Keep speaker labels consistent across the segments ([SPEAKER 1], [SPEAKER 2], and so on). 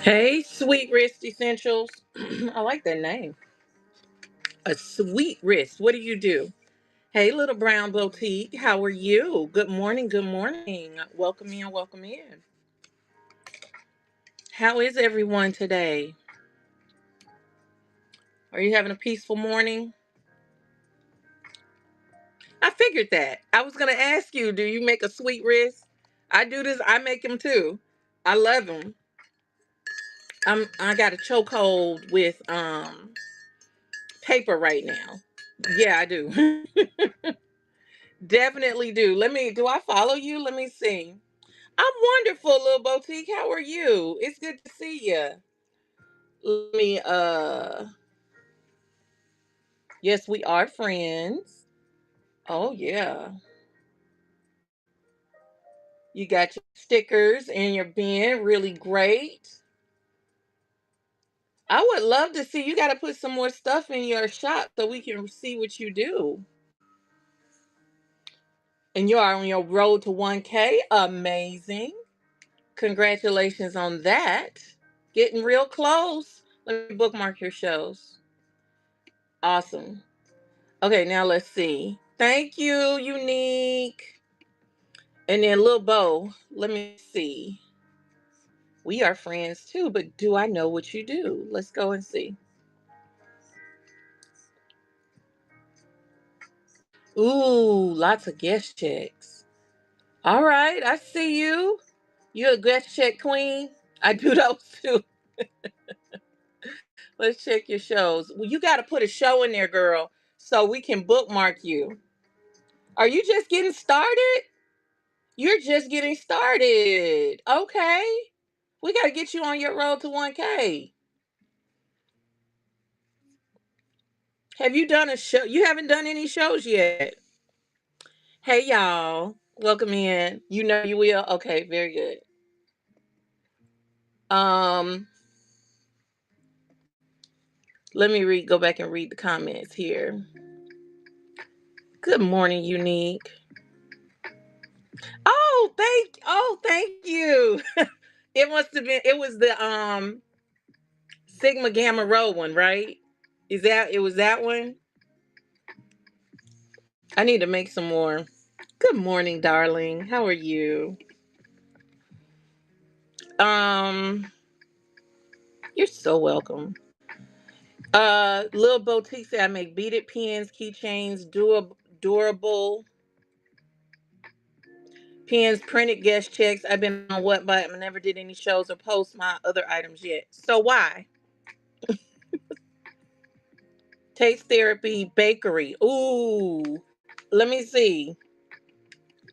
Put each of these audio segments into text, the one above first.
[SPEAKER 1] Hey, Sweet Wrist Essentials. I like that name. A sweet wrist. What do you do? Hey, little brown boutique. How are you? Good morning. Good morning. Welcome in. Welcome in. How is everyone today? Are you having a peaceful morning? I figured that. I was going to ask you, do you make a sweet wrist? I do this. I make them too. I love them. I got a chokehold with paper right now. Yeah, I do. Definitely do. Do I follow you? Let me see. I'm wonderful, little boutique. How are you? It's good to see you. Let me, yes, we are friends. Oh, yeah. You got your stickers in your bin. Really great. I would love to see. You got to put some more stuff in your shop so we can see what you do. And you are on your road to 1K. Amazing. Congratulations on that. Getting real close. Let me bookmark your shows. Awesome. Okay, now let's see. Thank you, Unique. And then Lil Bo, let me see. We are friends too, but do I know what you do? Let's go and see. Ooh, lots of guest checks. All right, I see you. You're a guest check queen. I do those too. Let's check your shows. Well, you got to put a show in there, girl, so we can bookmark you. Are you just getting started? You're just getting started. Okay. We got to get you on your road to 1K. Have you done a show? You haven't done any shows yet. Hey, y'all. Welcome in. You know you will. Okay, very good. Um, Let me go back and read the comments here. Good morning, Unique. Oh, thank you. It must have been it was the Sigma Gamma Rho one, right? It was that one? I need to make some more. Good morning, darling. How are you? Um, you're so welcome. Lil Boutique said I make beaded pins, keychains, durable pins, printed guest checks. I've been on what, but I never did any shows or post my other items yet. So why? Taste therapy, bakery. Ooh, let me see.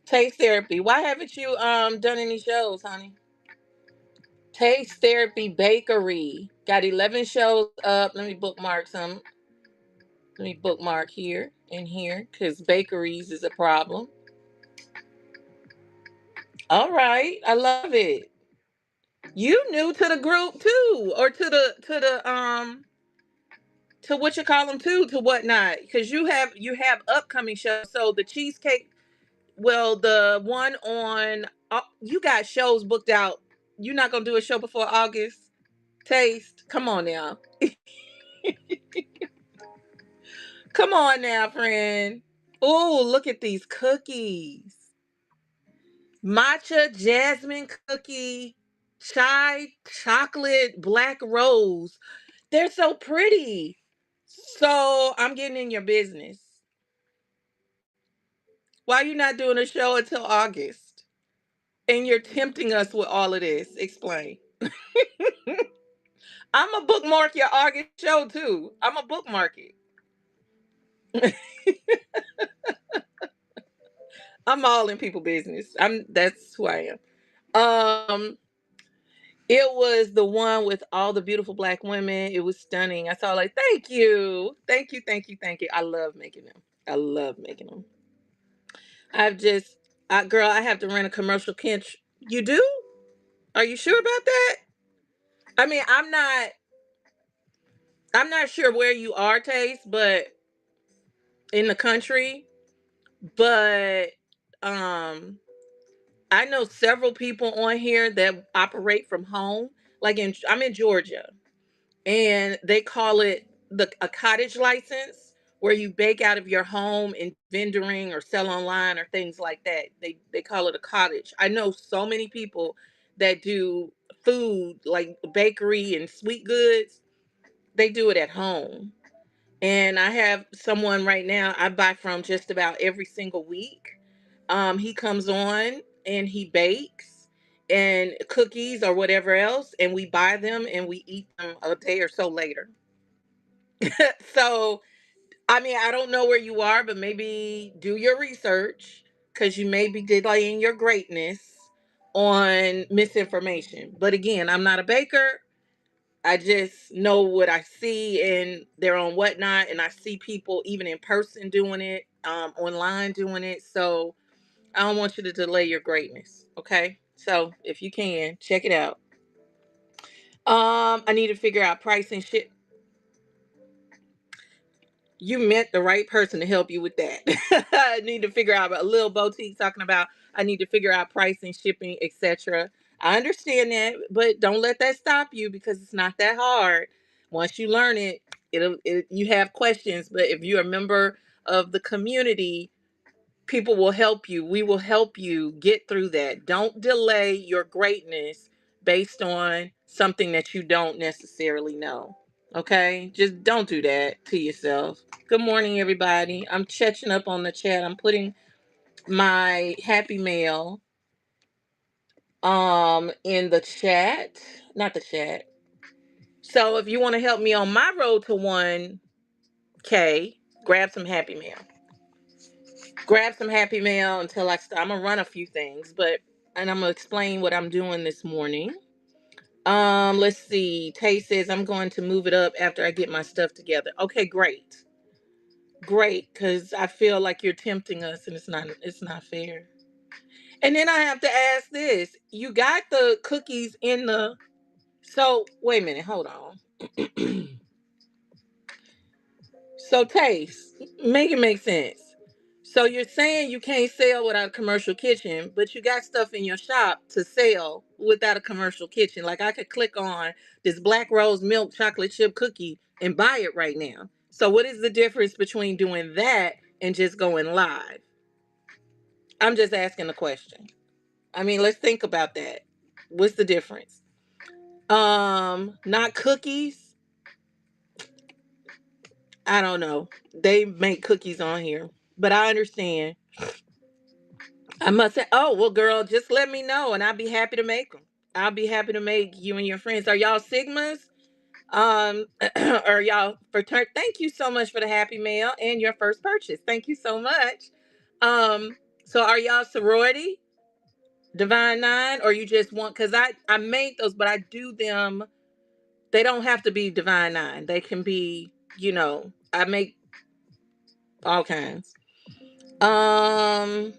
[SPEAKER 1] Taste therapy. Why haven't you done any shows, honey? Taste therapy, bakery. Got 11 shows up. Let me bookmark some. Let me bookmark here and here because bakeries is a problem. All right, I love it. You new to the group too, or to what you call them too, to whatnot, because you have upcoming shows. So the cheesecake, well, the one on, you got shows booked out. You're not gonna do a show before August. Taste, come on now, come on now, friend. Oh, look at these cookies. Matcha jasmine cookie, chai chocolate black rose. They're so pretty. So I'm getting in your business. Why are you not doing a show until August? And you're tempting us with all of this. Explain. I'm a bookmark your August show too. I'm a bookmark it. I'm all in people business. That's who I am. It was the one with all the beautiful black women. It was stunning. I saw like, thank you. Thank you, thank you, thank you. I love making them. I love making them. I've just girl, I have to rent a commercial kitchen. You do? Are you sure about that? I mean, I'm not sure where you are, Taste, but in the country, but um I know several people on here that operate from home. I'm in Georgia, and they call it a cottage license, where you bake out of your home in vendoring or sell online or things like that. They call it a cottage. I know so many people that do food like bakery and sweet goods. They do it at home. And I have someone right now I buy from just about every single week. He comes on and he bakes and cookies or whatever else, and we buy them and we eat them a day or so later. So, I mean, I don't know where you are, but maybe do your research, because you may be delaying your greatness on misinformation. But again, I'm not a baker. I just know what I see, and they're on Whatnot, and I see people even in person doing it, online doing it. So I don't want you to delay your greatness. Okay. So if you can, check it out. I need to figure out pricing shit. You met the right person to help you with that. I need to figure out a little boutique talking about I need to figure out pricing, shipping, etc. I understand that, but don't let that stop you, because it's not that hard. Once you learn it, you have questions, but if you're a member of the community, people will help you. We will help you get through that. Don't delay your greatness based on something that you don't necessarily know. Okay? Just don't do that to yourself. Good morning, everybody. I'm catching up on the chat. I'm putting my happy mail in the chat. Not the chat. So if you want to help me on my road to 1K, grab some happy mail. Grab some happy mail until I'm gonna run a few things, and I'm gonna explain what I'm doing this morning. Let's see. Tay says I'm going to move it up after I get my stuff together. Okay, great. Great, because I feel like you're tempting us, and it's not fair. And then I have to ask this. You got the cookies in the so wait a minute, hold on. So taste, make it make sense. So you're saying you can't sell without a commercial kitchen, but you got stuff in your shop to sell without a commercial kitchen. Like I could click on this Black Rose Milk chocolate chip cookie and buy it right now. So what is the difference between doing that and just going live? I'm just asking a question. I mean, let's think about that. What's the difference? Not cookies. I don't know. They make cookies on here, but I understand. I must say, oh, well, girl, just let me know and I'll be happy to make them. I'll be happy to make you and your friends. Are y'all Sigmas? Or y'all fraternity? Thank you so much for the happy mail and your first purchase. Thank you so much. Um, so are y'all sorority, Divine Nine, or you just want, because I made those, but I do them. They don't have to be Divine Nine. They can be, I make all kinds. Um,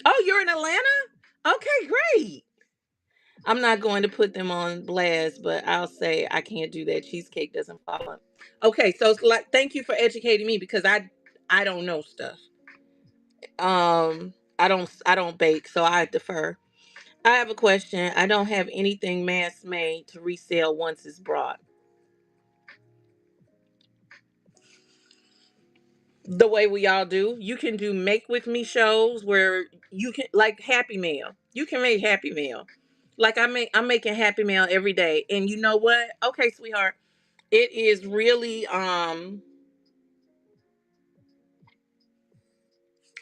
[SPEAKER 1] oh, you're in Atlanta? Okay, great. I'm not going to put them on blast, but I'll say I can't do that. Cheesecake doesn't follow. Okay, so it's like, thank you for educating me, because I don't know stuff. I don't bake, so I defer. I have a question. I don't have anything mass made to resell once it's brought. The way we all do. You can do make with me shows where you can, like Happy Meal. You can make Happy Meal. Like I'm making Happy Meal every day. And you know what? Okay, sweetheart. It is really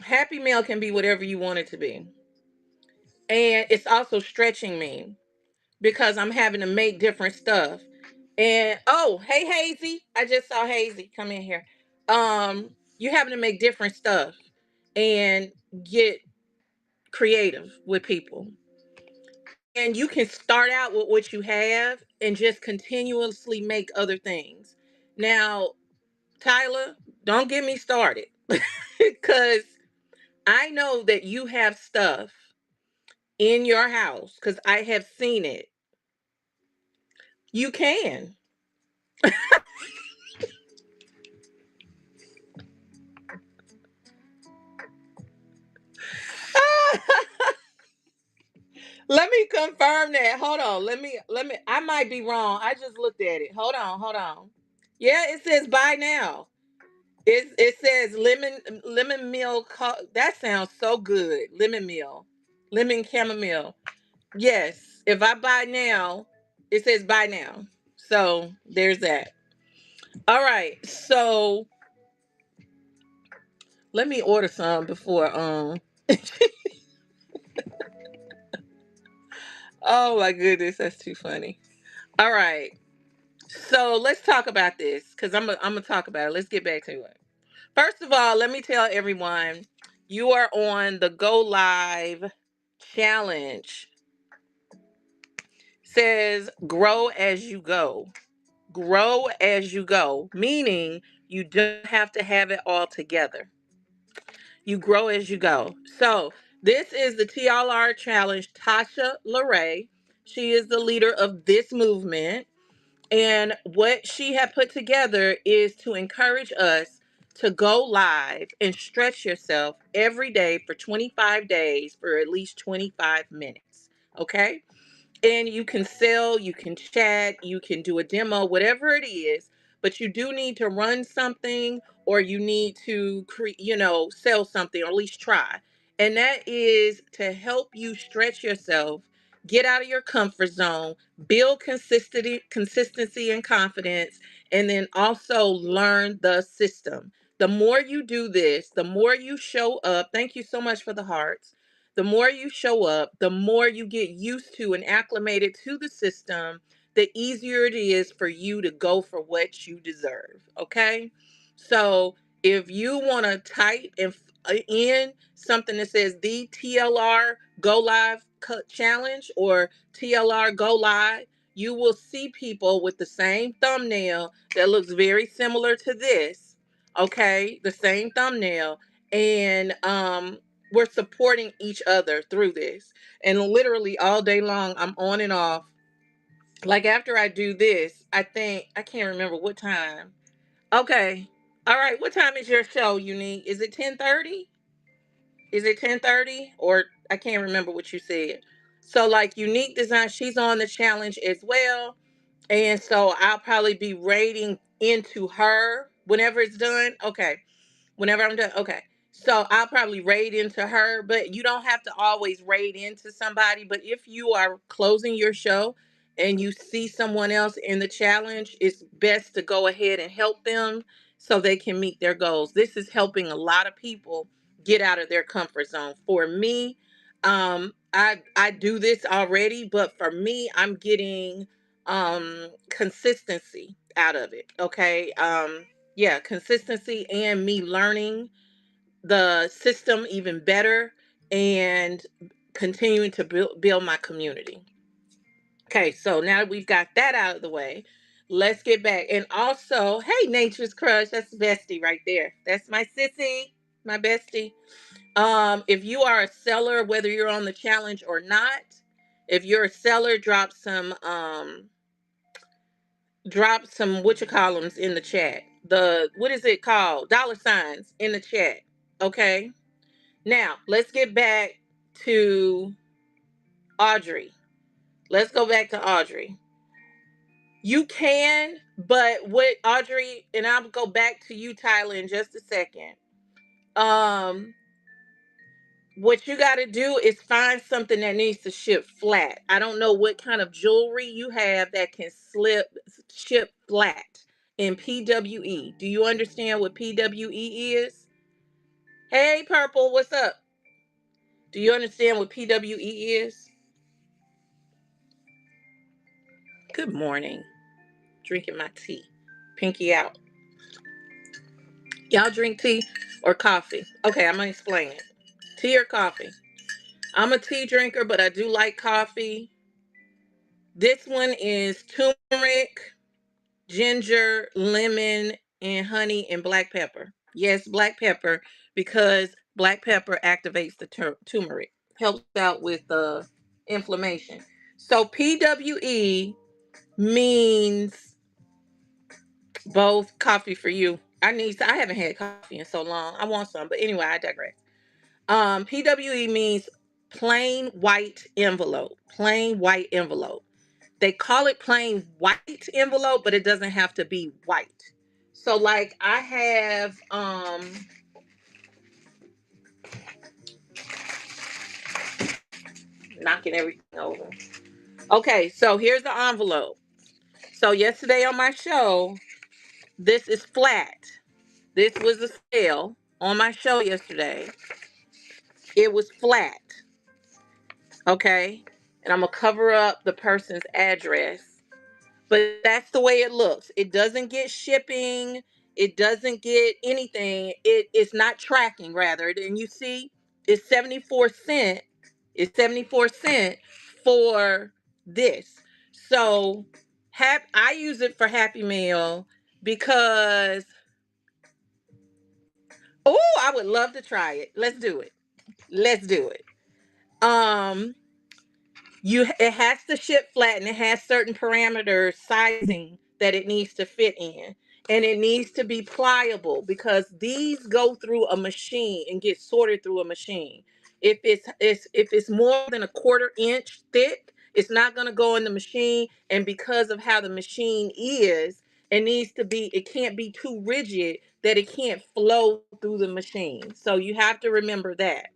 [SPEAKER 1] Happy Meal can be whatever you want it to be. And it's also stretching me, because I'm having to make different stuff. And oh, hey Hazy. I just saw Hazy come in here. You having to make different stuff and get creative with people. And you can start out with what you have and just continuously make other things. Now, Tyler, don't get me started because I know that you have stuff in your house because I have seen it. You can. Let me confirm that. Hold on. Let me I might be wrong. I just looked at it. Hold on. Yeah, it says buy now. It says lemon meal that sounds so good. Lemon meal. Lemon chamomile. Yes. If I buy now, it says buy now. So there's that. All right. So let me order some before oh my goodness, that's too funny. All right. So let's talk about this because I'm gonna talk about it. Let's get back to it. First of all, let me tell everyone you are on the Go Live challenge. Says grow as you go. Grow as you go, meaning you don't have to have it all together. You grow as you go. So this is the TLR challenge. Tasha LaRae, she is the leader of this movement. And what she had put together is to encourage us to go live and stretch yourself every day for 25 days for at least 25 minutes. Okay? And you can sell, you can chat, you can do a demo, whatever it is, but you do need to run something or you need to sell something or at least try. And that is to help you stretch yourself, get out of your comfort zone, build consistency and confidence, and then also learn the system. The more you do this, the more you show up. Thank you so much for the hearts. The more you show up, the more you get used to and acclimated to the system, the easier it is for you to go for what you deserve. Okay? So if you want to type in something that says the TLR Go Live Challenge or TLR Go Live, you will see people with the same thumbnail that looks very similar to this. Okay? The same thumbnail. And we're supporting each other through this. And literally all day long, I'm on and off. Like after I do this, I can't remember what time. Okay. All right. What time is your show, Unique? Is it 10:30? Is it 10:30? Or I can't remember what you said. So like Unique Design, she's on the challenge as well. And so I'll probably be rating into her whenever it's done. Okay. Whenever I'm done. Okay. So I'll probably raid into her, but you don't have to always raid into somebody. But if you are closing your show and you see someone else in the challenge, it's best to go ahead and help them so they can meet their goals. This is helping a lot of people get out of their comfort zone. For me, I do this already, but for me, I'm getting consistency out of it. Okay. Yeah, consistency and me learning the system even better and continuing to build my community. Okay, so now that we've got that out of the way, let's get back. And also, hey, Nature's Crush, that's bestie right there. That's my sissy, my bestie. If you are a seller, whether you're on the challenge or not, if you're a seller, drop some what you call them in the chat. The what is it called? Dollar signs in the chat. Okay. Now let's get back to Audrey. Let's go back to Audrey. You can, but what Audrey and I'll go back to you, Tyler, in just a second. Um, what you got to do is find something that needs to ship flat. I don't know what kind of jewelry you have that can ship flat in PWE. Do you understand what PWE is? Hey, Purple, what's up? Do you understand what PWE is? Good morning. Drinking my tea. Pinky out. Y'all drink tea or coffee? Okay, I'm going to explain it. Tea or coffee? I'm a tea drinker, but I do like coffee. This one is turmeric, ginger, lemon, and honey and black pepper. Yes, black pepper, because black pepper activates the turmeric, helps out with the inflammation. So PWE means both coffee for you. I haven't had coffee in so long. I want some, but anyway, I digress. PWE means Plain white envelope. Plain white envelope. They call it plain white envelope, but it doesn't have to be white. So like I have knocking everything over. Okay, so here's the envelope. So yesterday on my show, this is flat. This was a sale on my show yesterday. It was flat. Okay. And I'm going to cover up the person's address. But that's the way it looks. It doesn't get shipping. It doesn't get anything. It's not tracking, rather. And you see, it's 74 cents. It's 74 cents for this. So I use it for Happy Meal because, oh, I would love to try it. Let's do it. Let's do it. Um, it has to ship flat and it has certain parameters, sizing that it needs to fit in. And it needs to be pliable because these go through a machine and get sorted through a machine. If it's more than a quarter inch thick, it's not going to go in the machine. And because of how the machine is, it can't be too rigid that it can't flow through the machine. So you have to remember that.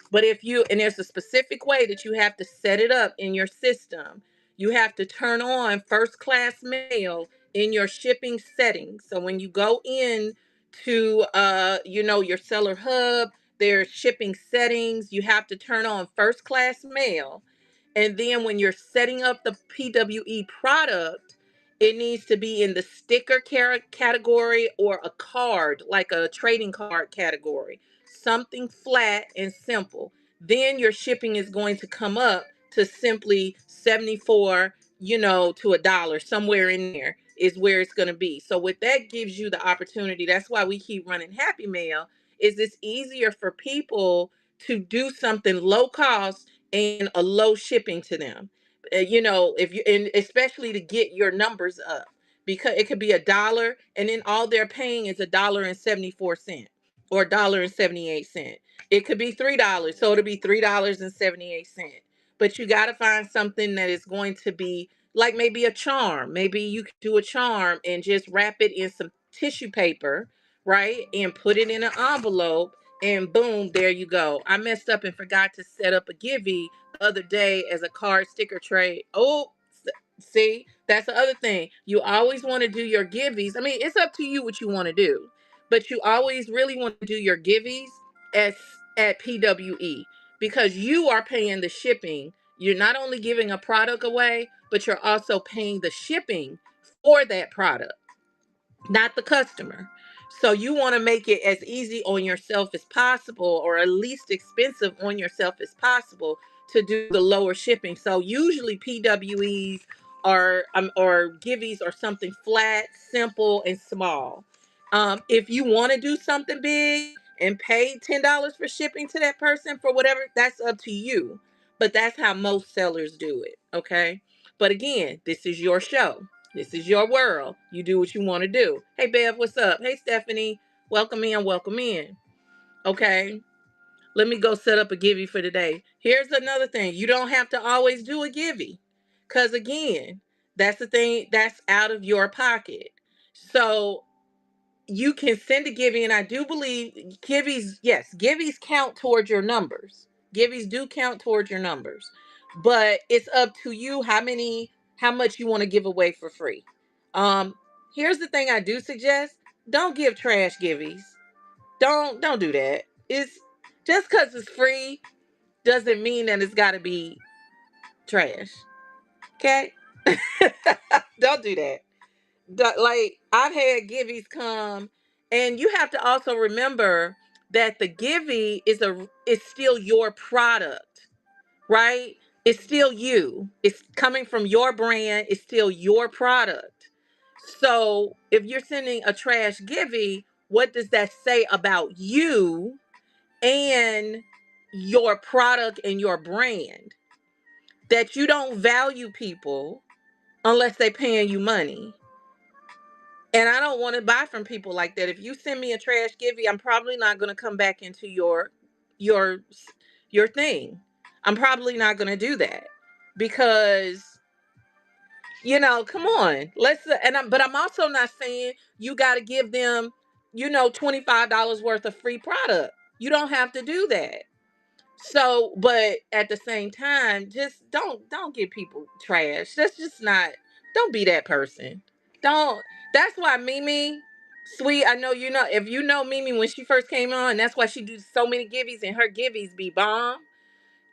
[SPEAKER 1] But and there's a specific way that you have to set it up in your system. You have to turn on first class mail in your shipping settings. So when you go in to, your seller hub, there's shipping settings, you have to turn on first class mail. And then when you're setting up the PWE product, it needs to be in the sticker category or a card, like a trading card category. Something flat and simple. Then your shipping is going to come up to simply 74, to $1, somewhere in there is where it's going to be. So what that gives you the opportunity, that's why we keep running Happy Mail, is it's easier for people to do something low cost and a low shipping to them. If you, and especially to get your numbers up, because it could be $1 and then all they're paying is $1.74 or $1.78. It could be $3, so it'll be $3.78. But you got to find something that is going to be like maybe a charm. Maybe you could do a charm and just wrap it in some tissue paper, right? And put it in an envelope, and boom, there you go. I messed up and forgot to set up a Givey the other day as a card sticker trade. Oh, see, that's the other thing. You always want to do your Giveys. I mean, it's up to you what you want to do, but you always really want to do your Giveys as at PWE, because you are paying the shipping. You're not only giving a product away, but you're also paying the shipping for that product, not the customer. So you want to make it as easy on yourself as possible, or at least expensive on yourself as possible, to do the lower shipping. So usually PWEs or Giveys are something flat, simple, and small. If you want to do something big and pay $10 for shipping to that person for whatever, that's up to you. But that's how most sellers do it. Okay. But again, this is your show. This is your world. You do what you want to do. Hey, Bev, what's up? Hey, Stephanie, welcome in, welcome in. Okay, let me go set up a Givey for today. Here's another thing. You don't have to always do a Givey, because, again, that's the thing that's out of your pocket. So you can send a Givey, and I do believe Giveys, yes, Giveys count towards your numbers. Giveys do count towards your numbers, but it's up to you how much you want to give away for free. Um, Here's the thing I do suggest: don't give trash Giveys. Don't do that. It's just because it's free doesn't mean that it's got to be trash. Okay, don't do that. Like, I've had Giveys come, and you have to also remember that the Givey is still your product, right? It's still you. It's coming from your brand. It's still your product. So if you're sending a trash Givey, what does that say about you and your product and your brand? That you don't value people unless they paying you money. And I don't want to buy from people like that. If you send me a trash Givey, I'm probably not going to come back into your your thing. I'm probably not going to do that because, come on. But I'm also not saying you got to give them, $25 worth of free product. You don't have to do that. So, but at the same time, just don't give people trash. That's just not. Don't be that person. Don't. That's why Mimi, sweet. I know if you know Mimi when she first came on. That's why she do so many givvies and her givvies be bomb.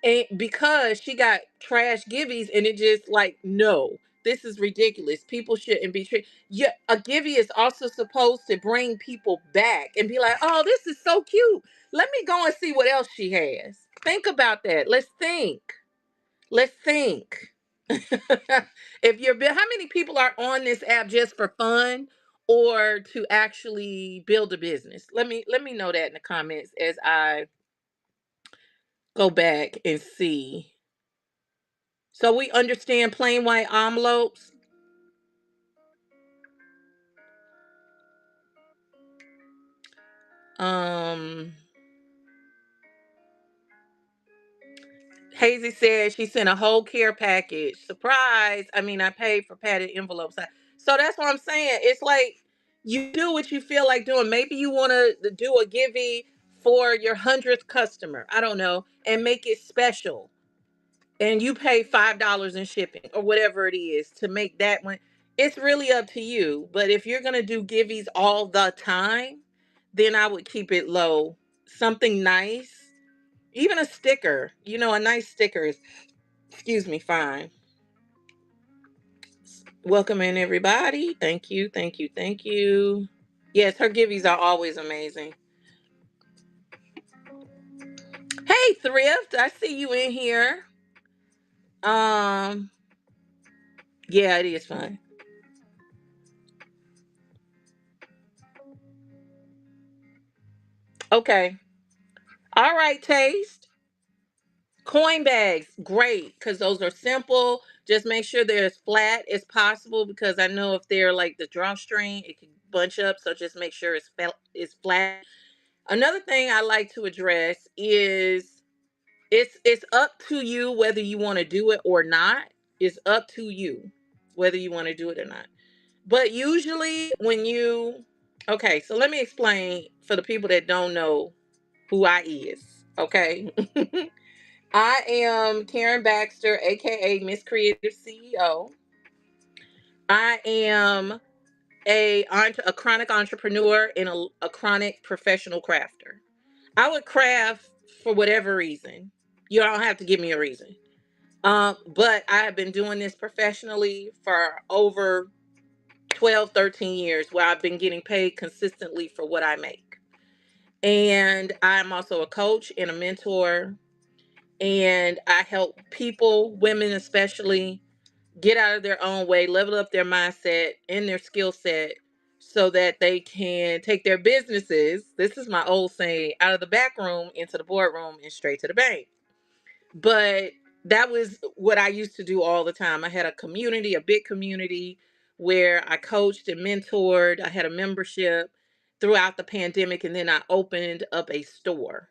[SPEAKER 1] And because she got trash givvies and it just like no, this is ridiculous. People shouldn't be treated. Yeah, a givvy is also supposed to bring people back and be like, oh, this is so cute. Let me go and see what else she has. Think about that. Let's think. Let's think. If you're how many people are on this app just for fun or to actually build a business? Let me know that in the comments as I go back and see. So we understand plain white envelopes. Um, Hazy said she sent a whole care package. Surprise! I mean, I paid for padded envelopes. So that's what I'm saying. It's like you do what you feel like doing. Maybe you want to do a givey for your 100th customer. I don't know, and make it special. And you pay $5 in shipping or whatever it is to make that one. It's really up to you. But if you're gonna do givvies all the time, then I would keep it low. Something nice, even a sticker. A nice sticker is, excuse me, fine. Welcome in everybody. Thank you, thank you, thank you. Yes, her givvies are always amazing. Hey, Thrift, I see you in here. Um, yeah, it is fun. Okay. All right, Taste. Coin bags, great, because those are simple. Just make sure they're as flat as possible because I know if they're like the drawstring, it can bunch up. So just make sure it's flat. Another thing I like to address is it's up to you whether you want to do it or not. It's up to you whether you want to do it or not. But usually okay, so let me explain for the people that don't know who I is. Okay. I am Karen Baxter, aka Miss Creative CEO. I am a chronic entrepreneur and a chronic professional crafter. I would craft for whatever reason. You don't have to give me a reason. But I have been doing this professionally for over 12, 13 years where I've been getting paid consistently for what I make. And I'm also a coach and a mentor. And I help people, women especially, get out of their own way, level up their mindset and their skill set so that they can take their businesses, this is my old saying, out of the back room into the boardroom and straight to the bank. But that was what I used to do all the time. I had a community, a big community where I coached and mentored. I had a membership throughout the pandemic, and then I opened up a store.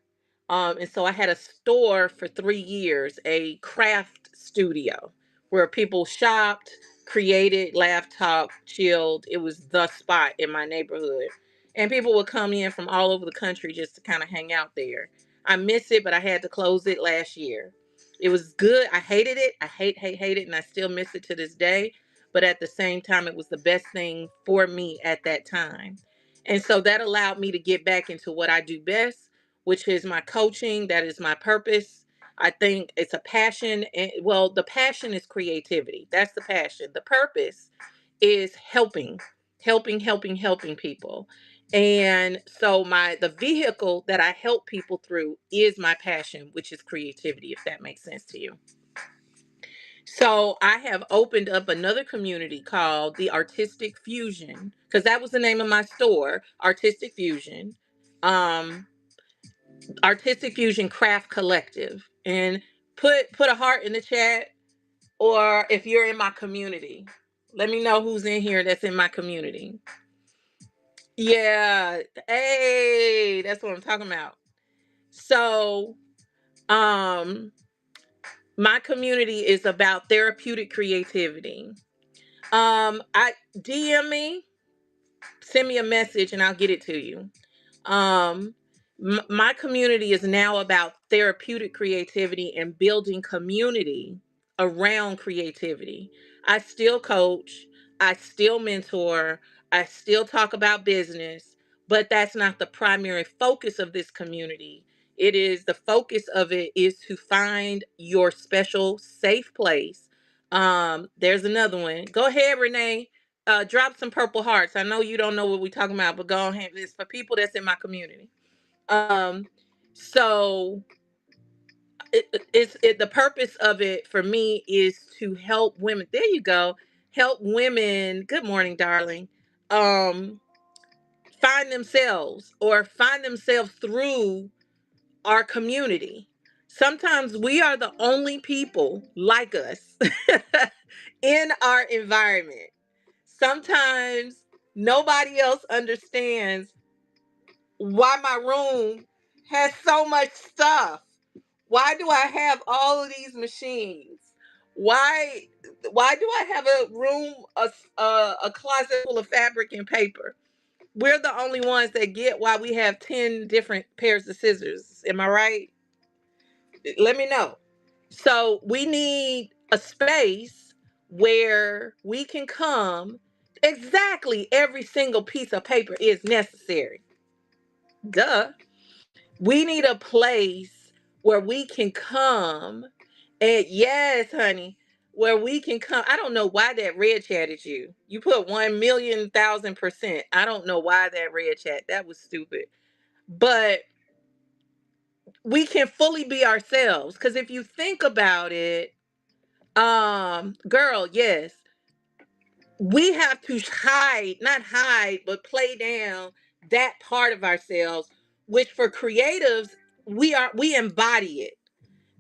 [SPEAKER 1] And so I had a store for 3 years, a craft studio where people shopped, created, laughed, talked, chilled. It was the spot in my neighborhood. And people would come in from all over the country just to kind of hang out there. I miss it, but I had to close it last year. It was good. I hated it. I hate it, and I still miss it to this day. But at the same time, it was the best thing for me at that time. And so that allowed me to get back into what I do best, which is my coaching. That is my purpose. I think it's a passion. And well, the passion is creativity. That's the passion. The purpose is helping people. And so the vehicle that I help people through is my passion, which is creativity, if that makes sense to you. So I have opened up another community called the Artistic Fusion, because that was the name of my store, Artistic Fusion. Um, Artistic Fusion Craft Collective. And put a heart in the chat, or if you're in my community, let me know who's in here that's in my community. Yeah. Hey, that's what I'm talking about. So, um, My community is about therapeutic creativity. I DM me, send me a message, and I'll get it to you. Um, my community is now about therapeutic creativity and building community around creativity. I still coach, I still mentor, I still talk about business, but that's not the primary focus of this community. It is the focus of it is to find your special safe place. There's another one. Go ahead, Renee. Drop some purple hearts. I know you don't know what we're talking about, but go ahead. It's for people that's in my community. Um, so the purpose of it for me is to help women. There you go. Help women. Good morning, darling. Um, find themselves or find themselves through our community. Sometimes we are the only people like us in our environment. Sometimes nobody else understands why my room has so much stuff. Why do I have all of these machines? Why why do I have a room a closet full of fabric and paper? We're the only ones that get why we have 10 different pairs of scissors. Am I right? Let me know. So we need a space where we can come. Exactly, every single piece of paper is necessary. Duh. We need a place where we can come. And yes, honey, where we can come. I don't know why that red chatted you. You put 1,000,000%. I don't know why that red chat. That was stupid. But we can fully be ourselves. Because if you think about it, girl, yes, we have to hide, not hide, but play down that part of ourselves, which for creatives, we embody it.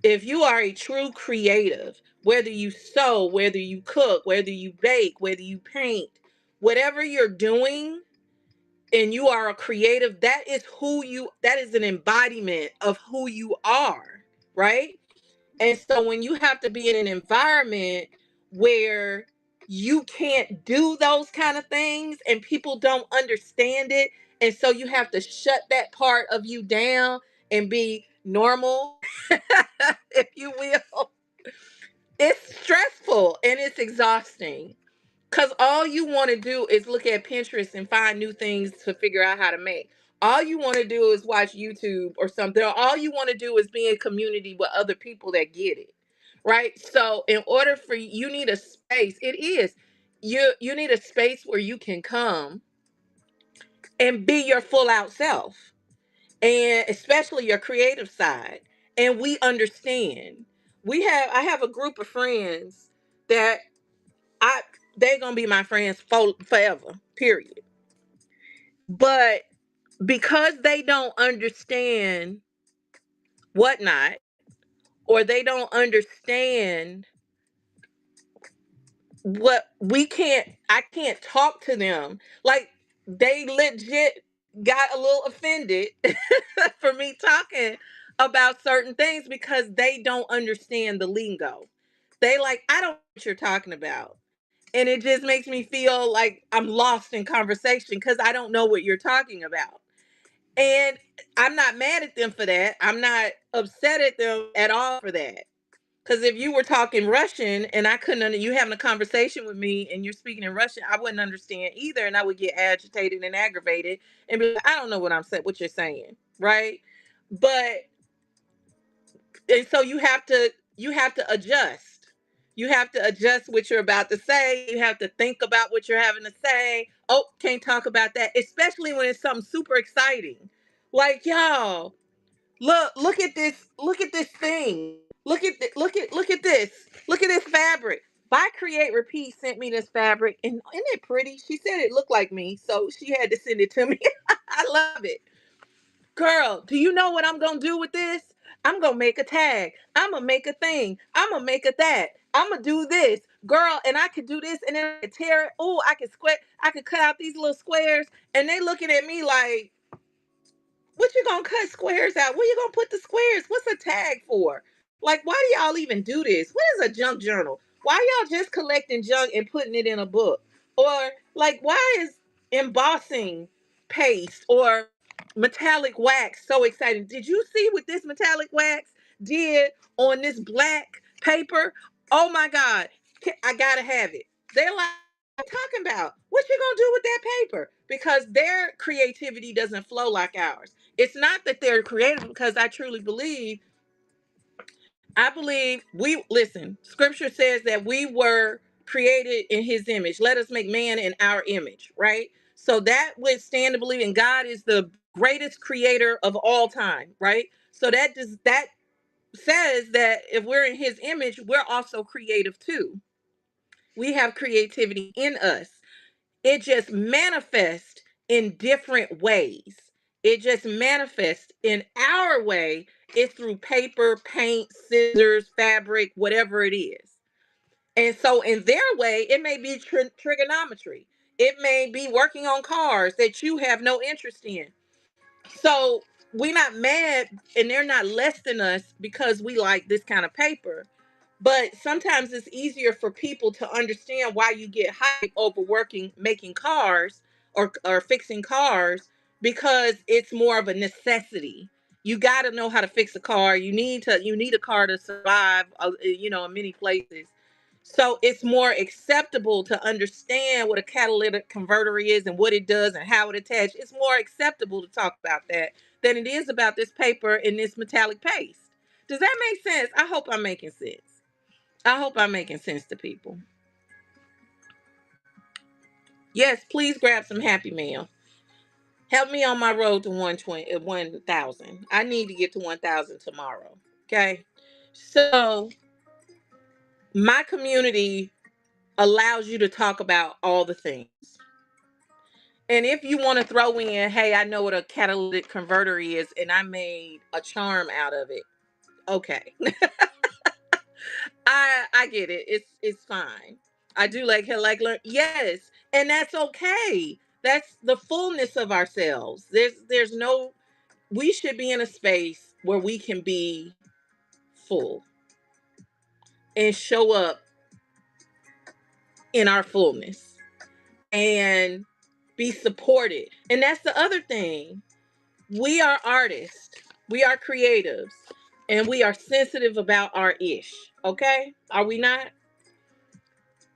[SPEAKER 1] If you are a true creative, whether you sew, whether you cook, whether you bake, whether you paint, whatever you're doing, and you are a creative, that is an embodiment of who you are, right? And so when you have to be in an environment where you can't do those kind of things and people don't understand it, and so you have to shut that part of you down and be normal, if you will, it's stressful and it's exhausting. Because all you want to do is look at Pinterest and find new things to figure out how to make. All you want to do is watch YouTube or something. Or all you want to do is be in community with other people that get it. Right? So in order for you need a space. It is. You need a space where you can come and be your full out self. And especially your creative side. And we understand. I have a group of friends that I they're gonna be my friends forever, period. But because they don't understand whatnot, or they don't understand what we can't, I can't talk to them. Like they legit got a little offended for me talking about certain things because they don't understand the lingo. They like, I don't know what you're talking about. And it just makes me feel like I'm lost in conversation because I don't know what you're talking about. And I'm not mad at them for that. I'm not upset at them at all for that. Because if you were talking Russian and I couldn't, you having a conversation with me and you're speaking in Russian, I wouldn't understand either, and I would get agitated and aggravated and be like, I don't know what what you're saying, right? But and so you have to adjust. You have to adjust what you're about to say. You have to think about what you're having to say. Oh, can't talk about that, especially when it's something super exciting. Like, y'all, look at this thing. Look at this. Look at this fabric. Buy Create Repeat sent me this fabric, and isn't it pretty? She said it looked like me, so she had to send it to me. I love it. Girl, do you know what I'm gonna do with this? I'm gonna make a tag. I'm gonna make a thing. I'm gonna make a that. I'm gonna do this, girl, and I could do this, and then I could tear it. Oh, I could square. I could cut out these little squares, and they looking at me like, "What you gonna cut squares out? Where you gonna put the squares? What's a tag for?" Like, why do y'all even do this? What is a junk journal? Why y'all just collecting junk and putting it in a book? Or like, why is embossing paste or metallic wax so exciting? Did you see what this metallic wax did on this black paper? Oh my God, I gotta have it. They're like, what you talking about? What you gonna do with that paper? Because their creativity doesn't flow like ours. It's not that they're creative, because I believe we listen. Scripture says that we were created in his image. Let us make man in our image, right? So that would stand to believe, and God is the greatest creator of all time, right? So that says that if we're in his image, we're also creative too. We have creativity in us. It just manifests in different ways. It just manifests in our way. It's through paper, paint, scissors, fabric, whatever it is. And so in their way, it may be trigonometry. It may be working on cars that you have no interest in. So we're not mad, and they're not less than us because we like this kind of paper. But sometimes it's easier for people to understand why you get hype over working, making cars or fixing cars, because it's more of a necessity. You got to know how to fix a car. You need a car to survive, in many places. So it's more acceptable to understand what a catalytic converter is and what it does and how it attaches. It's more acceptable to talk about that than it is about this paper and this metallic paste. Does that make sense? I hope I'm making sense. I hope I'm making sense to people. Yes, please grab some Happy Mail. Help me on my road to 120, 1,000. I need to get to 1,000 tomorrow. Okay. So my community allows you to talk about all the things. And if you want to throw in, hey, I know what a catalytic converter is, and I made a charm out of it. Okay. I get it. It's fine. I do like learn. Yes, and that's okay. That's the fullness of ourselves. There's no. We should be in a space where we can be full and show up in our fullness and be supported. And that's the other thing. We are artists. We are creatives. And we are sensitive about our ish. Okay? Are we not?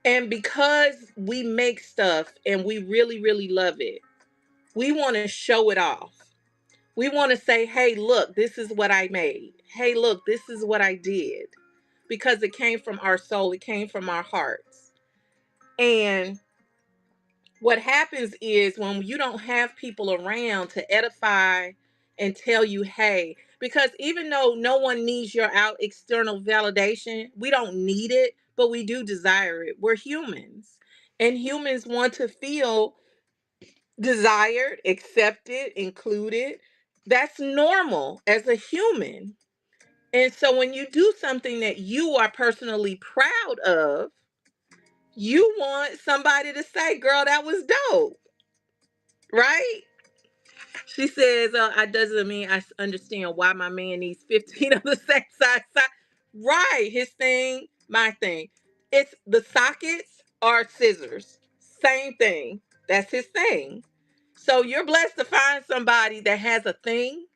[SPEAKER 1] And because we make stuff and we really, really love it, we want to show it off. We want to say, hey, look, this is what I made. Hey, look, this is what I did. Because it came from our soul, it came from our hearts. And what happens is when you don't have people around to edify and tell you, hey, because even though no one needs your out external validation, we don't need it, but we do desire it. We're humans, and humans want to feel desired, accepted, included. That's normal as a human. And so when you do something that you are personally proud of, you want somebody to say, girl, that was dope, right? She says, "I doesn't mean I understand why my man needs 15 of the same size." Right, his thing, my thing. It's the sockets are scissors. Same thing. That's his thing. So you're blessed to find somebody that has a thing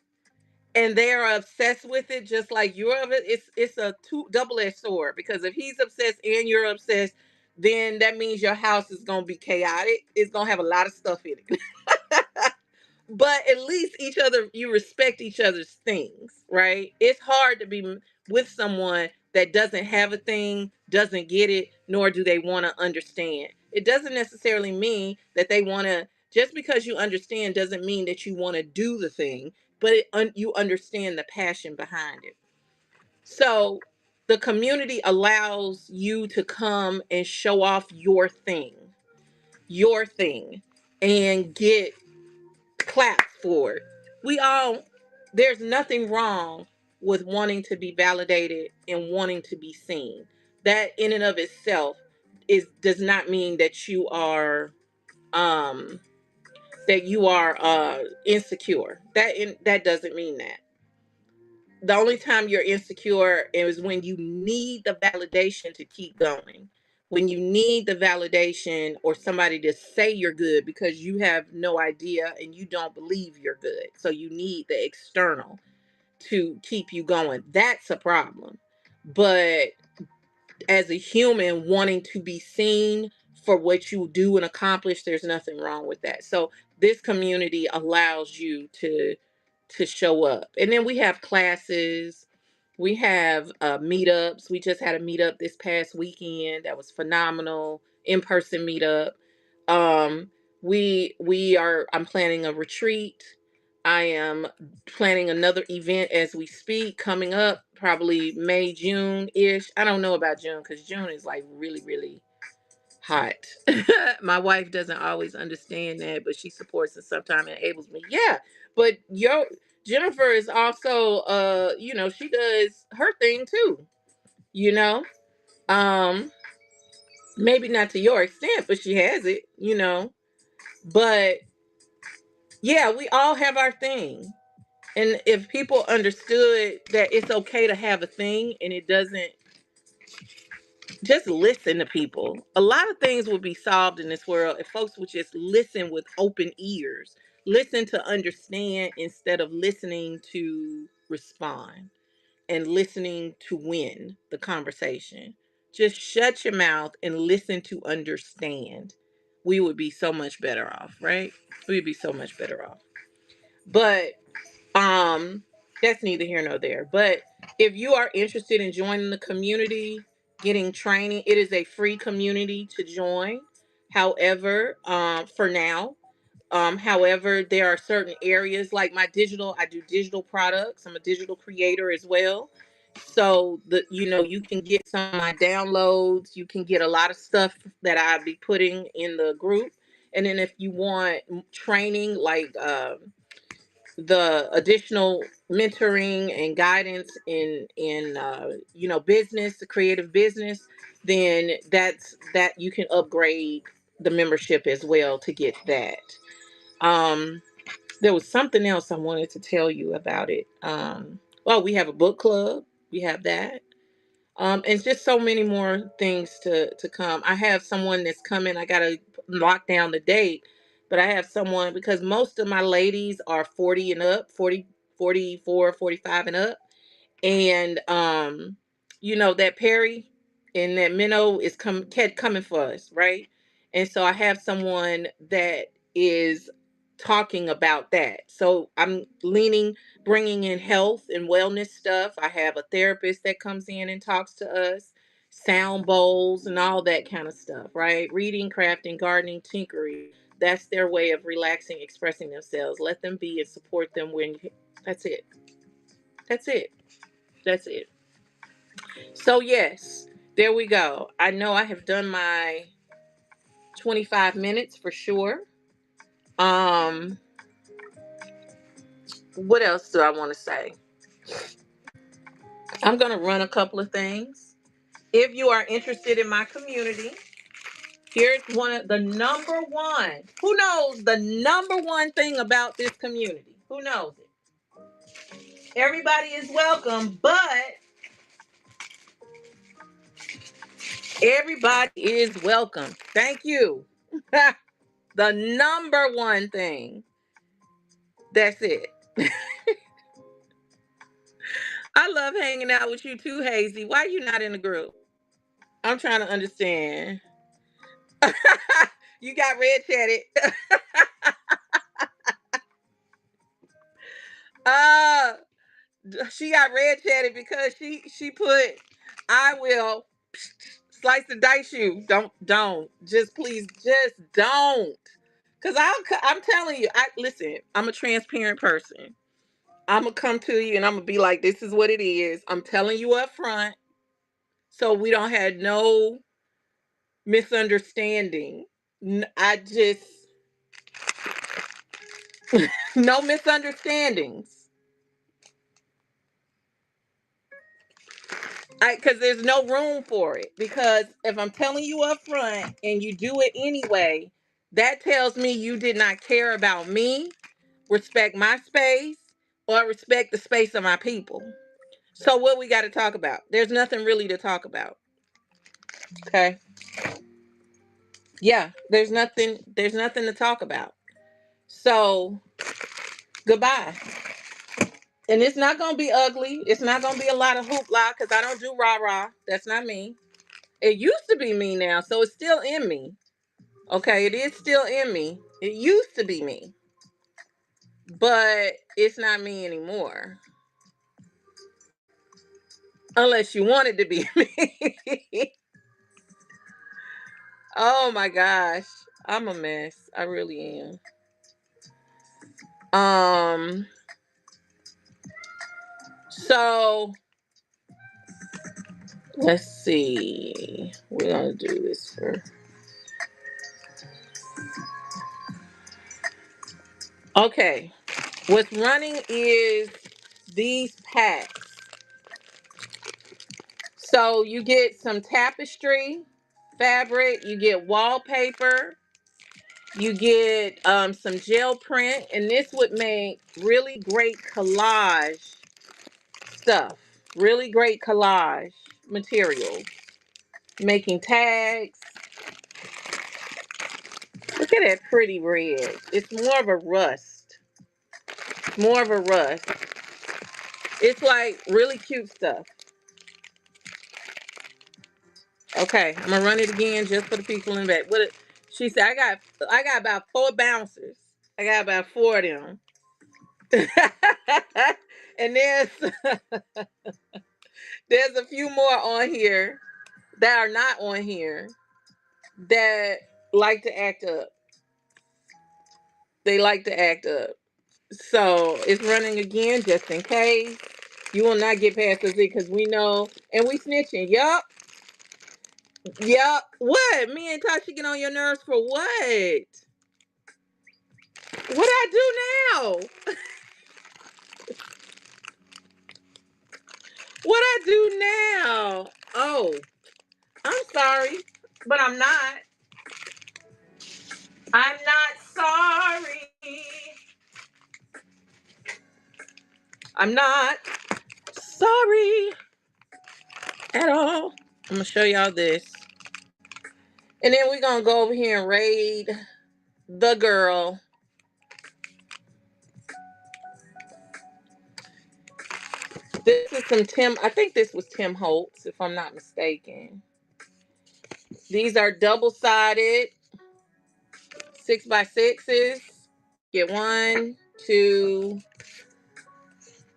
[SPEAKER 1] and they're obsessed with it, just like you're of it. It's a double-edged sword, because if he's obsessed and you're obsessed, then that means your house is gonna be chaotic. It's gonna have a lot of stuff in it. But at least you respect each other's things, right? It's hard to be with someone that doesn't have a thing, doesn't get it, nor do they want to understand. It doesn't necessarily mean that they want to, just because you understand doesn't mean that you want to do the thing, but you understand the passion behind it. So the community allows you to come and show off your thing, and get claps for it. We all, there's nothing wrong with wanting to be validated and wanting to be seen. That in and of itself does not mean that um you are insecure. That doesn't mean that. The only time you're insecure is when you need the validation to keep going. When you need the validation or somebody to say you're good because you have no idea and you don't believe you're good. So you need the external to keep you going. That's a problem. But as a human wanting to be seen for what you do and accomplish, there's nothing wrong with that. So this community allows you to show up. And then we have classes, we have meetups. We just had a meetup this past weekend that was phenomenal, in-person meetup. um I'm planning a retreat. I am planning another event as we speak, coming up probably May, June ish. I don't know about June because June is like really, really hot. My wife doesn't always understand that, but she supports and sometimes enables me. Yeah, but Jennifer is also, she does her thing too. You know, um, maybe not to your extent, but she has it. But yeah, we all have our thing. And if people understood that it's okay to have a thing and it doesn't, just listen to people. A lot of things would be solved in this world if folks would just listen with open ears, listen to understand instead of listening to respond and listening to win the conversation. Just shut your mouth and listen to understand. We would be so much better off, right? We'd be so much better off. But that's neither here nor there. But if you are interested in joining the community, getting training, it is a free community to join. However, for now, however, there are certain areas like I do digital products. I'm a digital creator as well. So you can get some of my downloads. You can get a lot of stuff that I'll be putting in the group. And then if you want training, like the additional mentoring and guidance in business, the creative business, then that you can upgrade the membership as well to get that. um there was something else I wanted to tell you about it. Well, we have a book club. We have that. And just so many more things to come. I have someone that's coming. I gotta lock down the date, but I have someone because most of my ladies are 40 and up, 40, 44, 45 and up. And that Perry and that Minnow is coming for us, right? And so I have someone that is talking about that. So I'm bringing in health and wellness stuff. I have a therapist that comes in and talks to us, sound bowls and all that kind of stuff, right? Reading, crafting, gardening, tinkering. That's their way of relaxing, expressing themselves. Let them be and support them that's it. That's it. That's it. So yes, there we go. I know I have done my 25 minutes for sure. Um, what else do I want to say? I'm going to run a couple of things. If you are interested in my community, here's one of the number one. Who knows the number one thing about this community? Who knows it? Everybody is welcome, but everybody is welcome. Thank you. The number one thing. That's it. I love hanging out with you too, Hazy. Why you not in the group? I'm trying to understand. You got red chatted. uh she got red chatted because she put I will slice the dice you. Don't. Just please just don't. Cause I'm telling you, listen, I'm a transparent person. I'm gonna come to you and I'm gonna be like, this is what it is. I'm telling you up front so we don't have no misunderstanding. I just no misunderstandings. Because there's no room for it. Because if I'm telling you up front and you do it anyway, that tells me you did not care about me, respect my space, or respect the space of my people. So what we got to talk about? There's nothing really to talk about. Okay. Yeah, there's nothing to talk about. So goodbye. And it's not gonna be ugly. It's not gonna be a lot of hoopla because I don't do rah-rah. That's not me. It used to be me now, so it's still in me. Okay, it is still in me. It used to be me, but it's not me anymore. Unless you want it to be me. Oh my gosh. I'm a mess. I really am. Um, so let's see. We're gonna do this for okay. What's running is these packs. So you get some tapestry fabric, you get wallpaper, you get some gel print, and this would make really great collage stuff. Really great collage material. Making tags. Look at that pretty red. It's more of a rust. More of a rust. It's like really cute stuff. Okay, I'm gonna run it again just for the people in the back. She said I got about four bouncers. I got about four of them. And there's a few more on here that are not on here that like to act up. They like to act up. So it's running again just in case. You will not get past us because we know and we snitching. Yup. Yup. What? Me and Tasha get on your nerves for what? What I do now? What I do now? Oh, I'm sorry, but I'm not. I'm not sorry. I'm not sorry at all. I'm gonna show y'all this, and then we're gonna go over here and raid the girl. This is some Tim. I think this was Tim Holtz, if I'm not mistaken. These are double sided 6x6s. Get one, two,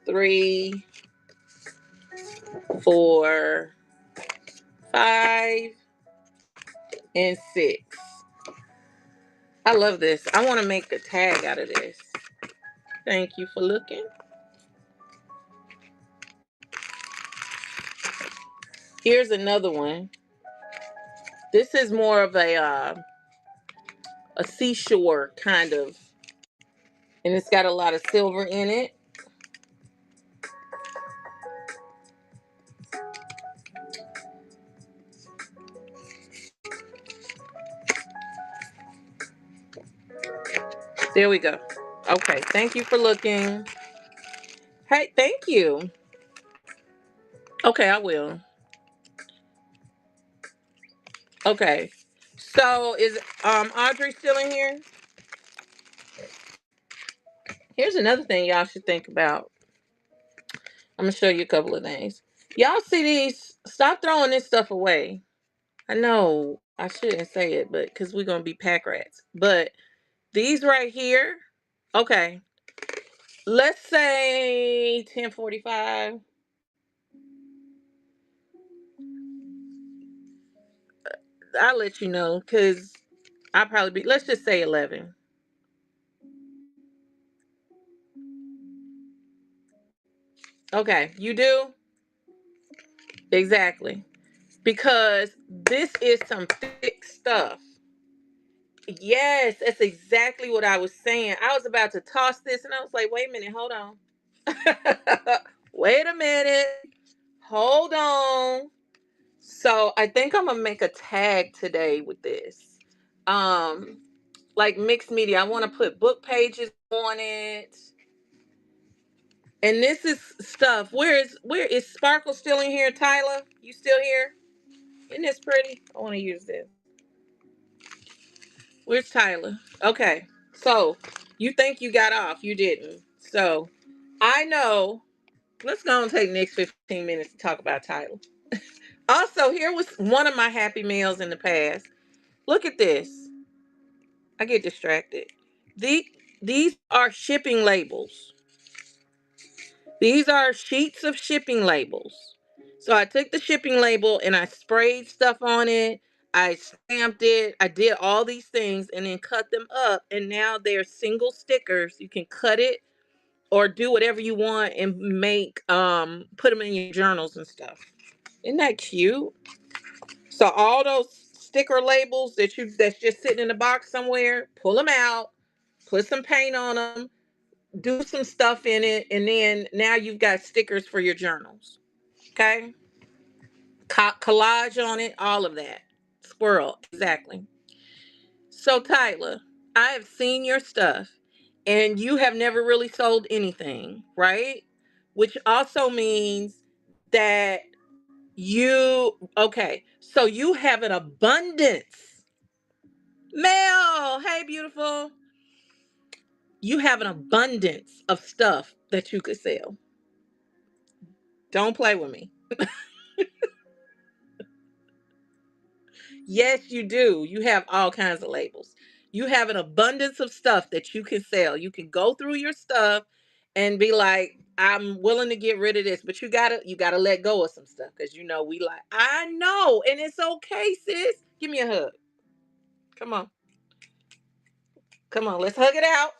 [SPEAKER 1] three, four, five, and six. I love this. I want to make a tag out of this. Thank you for looking. Here's another one. This is more of a seashore kind of, and it's got a lot of silver in it. There we go. Okay, thank you for looking. Hey, thank you. Okay, I will. Okay. So is Audrey still in here? Here's another thing y'all should think about. I'm gonna show you a couple of things. Y'all see these? Stop throwing this stuff away. I know I shouldn't say it, but because we're gonna be pack rats. But these right here, okay. Let's say 10:45. I'll let you know because I'll probably be. Let's just say 11. Okay, you do exactly because this is some thick stuff. Yes, that's exactly what I was saying. I was about to toss this and I was like, wait a minute, hold on. Wait a minute. Hold on. So I think I'm gonna make a tag today with this. Um, like mixed media. I want to put book pages on it. And this is stuff. Where is Sparkle still in here, Tyler? You still here? Isn't this pretty? I want to use this. Where's Tyler? Okay. So you think you got off. You didn't. So I know. Let's go and take the next 15 minutes to talk about Tyler. Also, here was one of my happy meals in the past. Look at this. I get distracted. The, these are shipping labels. These are sheets of shipping labels. So I took the shipping label and I sprayed stuff on it. I stamped it. I did all these things and then cut them up. And now they're single stickers. You can cut it or do whatever you want and make put them in your journals and stuff. Isn't that cute? So all those sticker labels that's just sitting in a box somewhere, pull them out, put some paint on them, do some stuff in it, and then now you've got stickers for your journals. Okay? Collage on it, all of that. Squirrel, exactly. So Tyler, I have seen your stuff and you have never really sold anything, right? Which also means that okay, so you have an abundance. Mel, hey beautiful. You have an abundance of stuff that you could sell. Don't play with me. Yes, you do. You have all kinds of labels. You have an abundance of stuff that you can sell. You can go through your stuff and be like, I'm willing to get rid of this, but you gotta let go of some stuff because we like, I know, and it's okay, sis. Give me a hug. Come on. Come on, let's hug it out.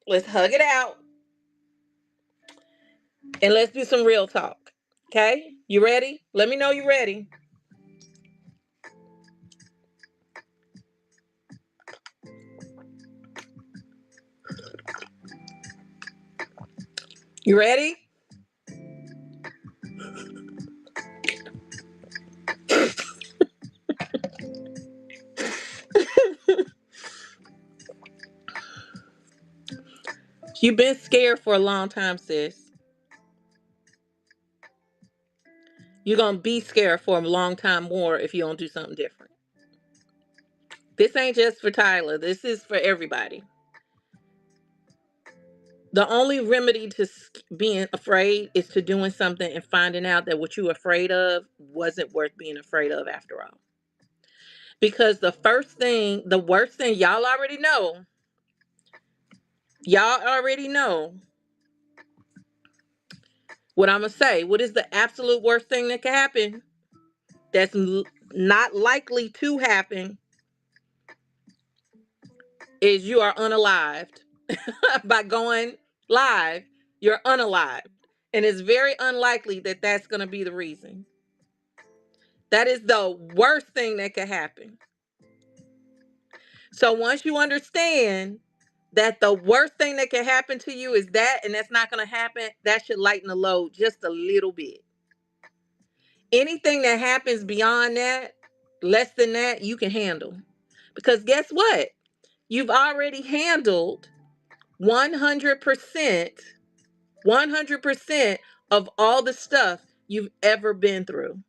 [SPEAKER 1] Let's hug it out. And let's do some real talk. Okay? You ready? Let me know you ready. You ready? You've been scared for a long time, sis. You're going to be scared for a long time more if you don't do something different. This ain't just for Tyler. This is for everybody. The only remedy to being afraid is to doing something and finding out that what you're afraid of wasn't worth being afraid of after all. Because the worst thing, y'all already know what I'm going to say. What is the absolute worst thing that can happen? That's not likely to happen is you are unalived. By going live, you're unalived. And it's very unlikely that that's going to be the reason. That is the worst thing that could happen. So once you understand that the worst thing that can happen to you is that, and that's not going to happen, that should lighten the load just a little bit. Anything that happens beyond that, less than that, you can handle. Because guess what? You've already handled 100%, 100% of all the stuff you've ever been through.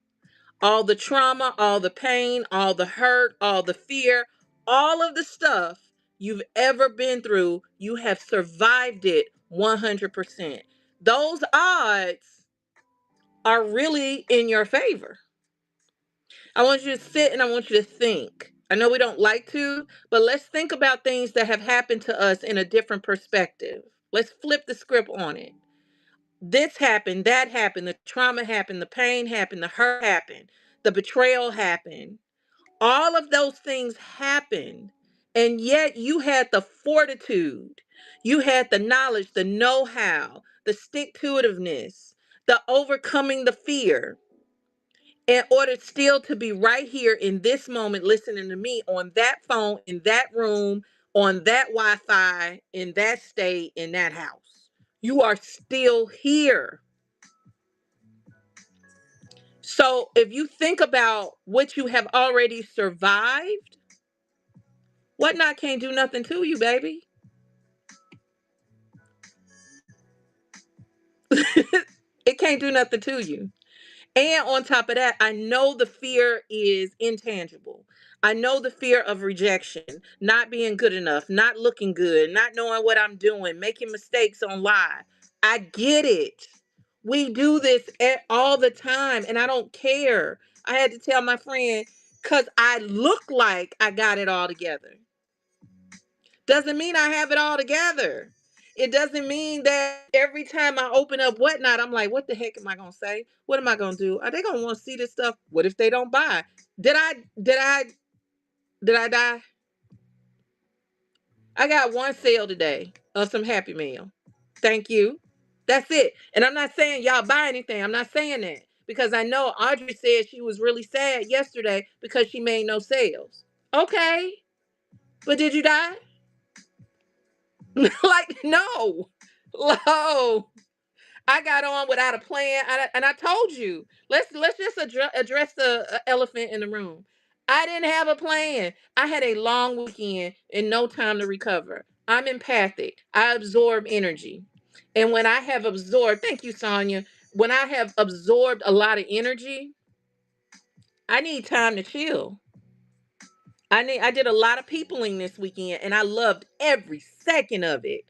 [SPEAKER 1] All the trauma, all the pain, all the hurt, all the fear, all of the stuff you've ever been through, you have survived it 100%. Those odds are really in your favor. I want you to sit and I want you to think. I know we don't like to, but let's think about things that have happened to us in a different perspective. Let's flip the script on it. This happened, that happened, the trauma happened, the pain happened, the hurt happened, the betrayal happened. All of those things happened. And yet you had the fortitude, you had the knowledge, the know how, the stick to itiveness, the overcoming the fear in order still to be right here in this moment listening to me on that phone, in that room, on that Wi Fi, in that state, in that house. You are still here. So if you think about what you have already survived, whatnot can't do nothing to you, baby. It can't do nothing to you. And on top of that, I know the fear is intangible. I know the fear of rejection, not being good enough, not looking good, not knowing what I'm doing, making mistakes on live. I get it. We do this all the time, and I don't care. I had to tell my friend, because I look like I got it all together. Doesn't mean I have it all together. It doesn't mean that every time I open up whatnot, I'm like, what the heck am I gonna say? What am I gonna do? Are they gonna want to see this stuff? What if they don't buy? Did I did I did I die? I got one sale today of some Happy Meal. Thank you. That's it. And I'm not saying y'all buy anything. I'm not saying that. Because I know Audrey said she was really sad yesterday because she made no sales. Okay. But did you die? Like, no. No. I got on without a plan, and I told you, let's just address the elephant in the room. I didn't have a plan. I had a long weekend and no time to recover. I'm empathic. I absorb energy, and when I have absorbed, thank you, Sonia. When I have absorbed a lot of energy, I need time to chill. I did a lot of peopling this weekend and I loved every second of it.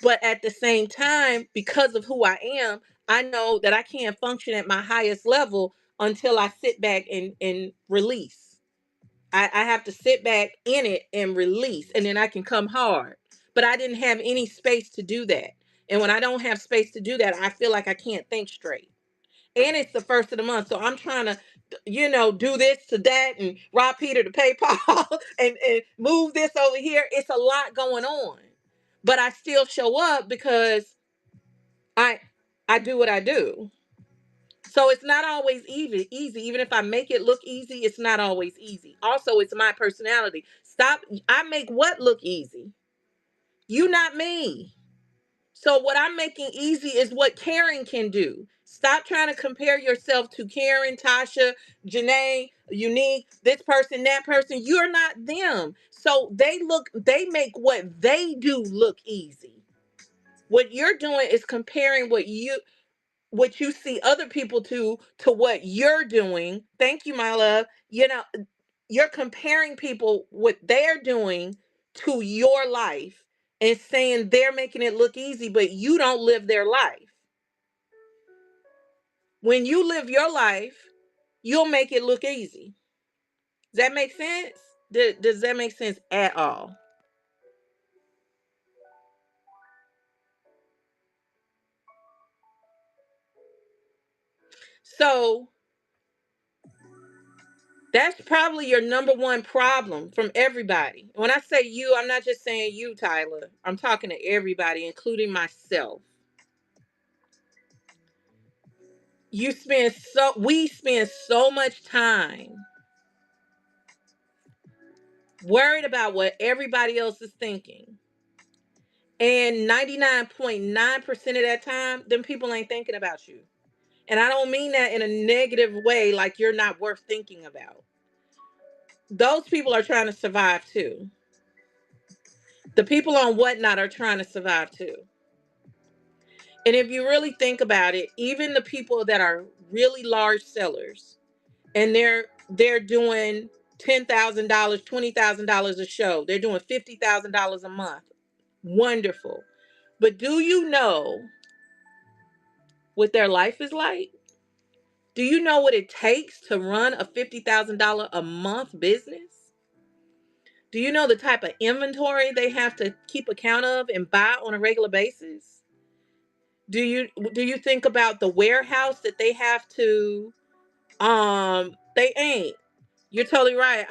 [SPEAKER 1] But at the same time, because of who I am, I know that I can't function at my highest level until I sit back and release. I have to sit back in it and release, and then I can come hard. But I didn't have any space to do that. And when I don't have space to do that, I feel like I can't think straight. And it's the first of the month, so I'm trying to, do this to that and rob Peter to pay Paul and move this over here. It's a lot going on, but I still show up because I I do what I do. So it's not always easy. Even if I make it look easy, it's not always easy. Also, it's my personality. Stop. I make what look easy? You, not me. So what I'm making easy is what Karen can do. Stop trying to compare yourself to Karen, Tasha, Janae, Unique, this person, that person. You're not them. So they make what they do look easy. What you're doing is comparing what you see other people to what you're doing. Thank you, my love. You're comparing people what they're doing to your life and saying they're making it look easy, but you don't live their life. When you live your life, you'll make it look easy. Does that make sense? Does that make sense at all? So that's probably your number one problem from everybody. When I say you, I'm not just saying you, Tyler. I'm talking to everybody, including myself. We spend so much time worried about what everybody else is thinking. And 99.9% of that time, them people ain't thinking about you. And I don't mean that in a negative way, like you're not worth thinking about. Those people are trying to survive too. The people on Whatnot are trying to survive too. And if you really think about it, even the people that are really large sellers and they're doing $10,000, $20,000 a show, they're doing $50,000 a month. Wonderful. But do you know what their life is like? Do you know what it takes to run a $50,000 a month business? Do you know the type of inventory they have to keep account of and buy on a regular basis? Do you think about the warehouse that they have to they ain't. You're totally right.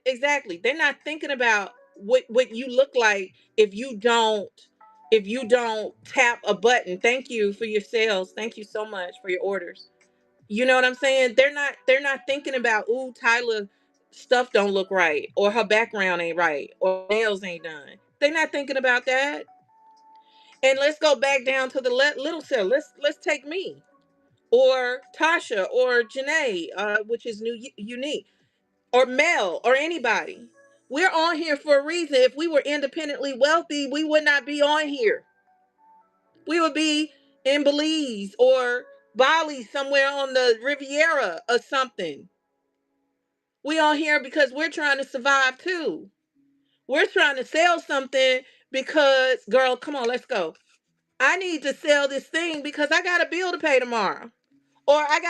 [SPEAKER 1] Exactly. They're not thinking about what you look like if you don't tap a button. Thank you for your sales. Thank you so much for your orders. You know what I'm saying? They're not thinking about, ooh, Tyler stuff don't look right, or her background ain't right, or nails ain't done. They're not thinking about that. And let's go back down to the little cell. Let's take me or Tasha or Janae, which is unique, or Mel or anybody. We're on here for a reason. If we were independently wealthy, we would not be on here. We would be in Belize or Bali, somewhere on the Riviera or something. We on here because we're trying to survive too. We're trying to sell something because, girl, come on, let's go. I need to sell this thing because I got a bill to pay tomorrow. Or I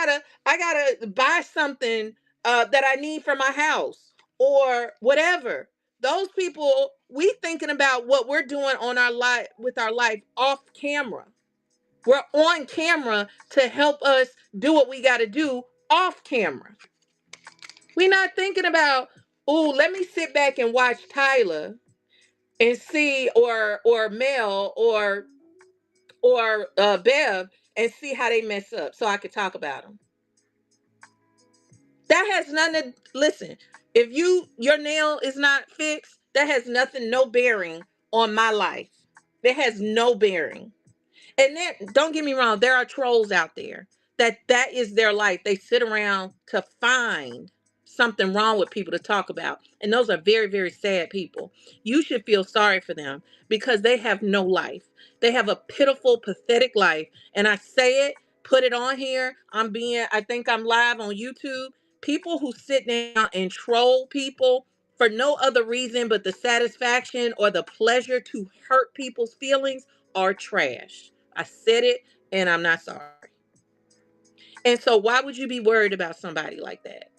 [SPEAKER 1] gotta buy something that I need for my house or whatever. Those people, we thinking about what we're doing on our life with our life off camera. We're on camera to help us do what we got to do off camera. We're not thinking about, oh, let me sit back and watch Tyler and see, or Mel or Bev, and see how they mess up so I could talk about them. That has nothing to listen. If your nail is not fixed, that has nothing, no bearing on my life. That has no bearing. And then don't get me wrong, there are trolls out there that is their life. They sit around to find something wrong with people to talk about. And those are very, very sad people. You should feel sorry for them because they have no life. They have a pitiful, pathetic life. And I say it, put it on here. I think I'm live on YouTube. People who sit down and troll people for no other reason but the satisfaction or the pleasure to hurt people's feelings are trash. I said it and I'm not sorry. And so why would you be worried about somebody like that?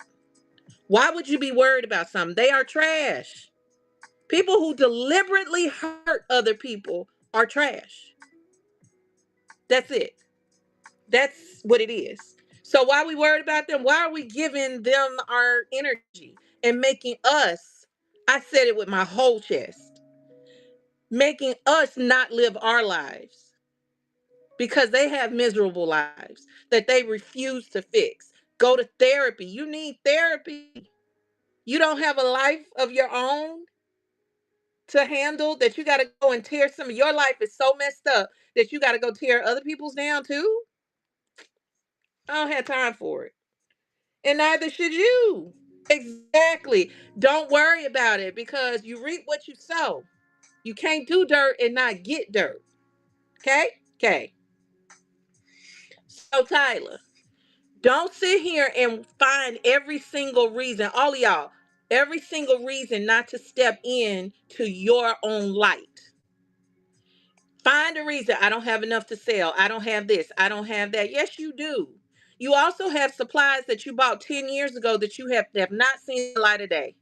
[SPEAKER 1] Why would you be worried about something? They are trash. People who deliberately hurt other people are trash. That's it. That's what it is. So why are we worried about them? Why are we giving them our energy and making us, I said it with my whole chest, making us not live our lives? Because they have miserable lives that they refuse to fix. Go to therapy. You need therapy. You don't have a life of your own to handle that you got to go and tear some of your life is so messed up that you got to go tear other people's down too. I don't have time for it. And neither should you. Exactly. Don't worry about it because you reap what you sow. You can't do dirt and not get dirt. Okay? Okay. So, Tyler, don't sit here and find every single reason, all of y'all, every single reason not to step in to your own light. Find a reason. I don't have enough to sell. I don't have this. I don't have that. Yes, you do. You also have supplies that you bought 10 years ago that you have not seen the light of day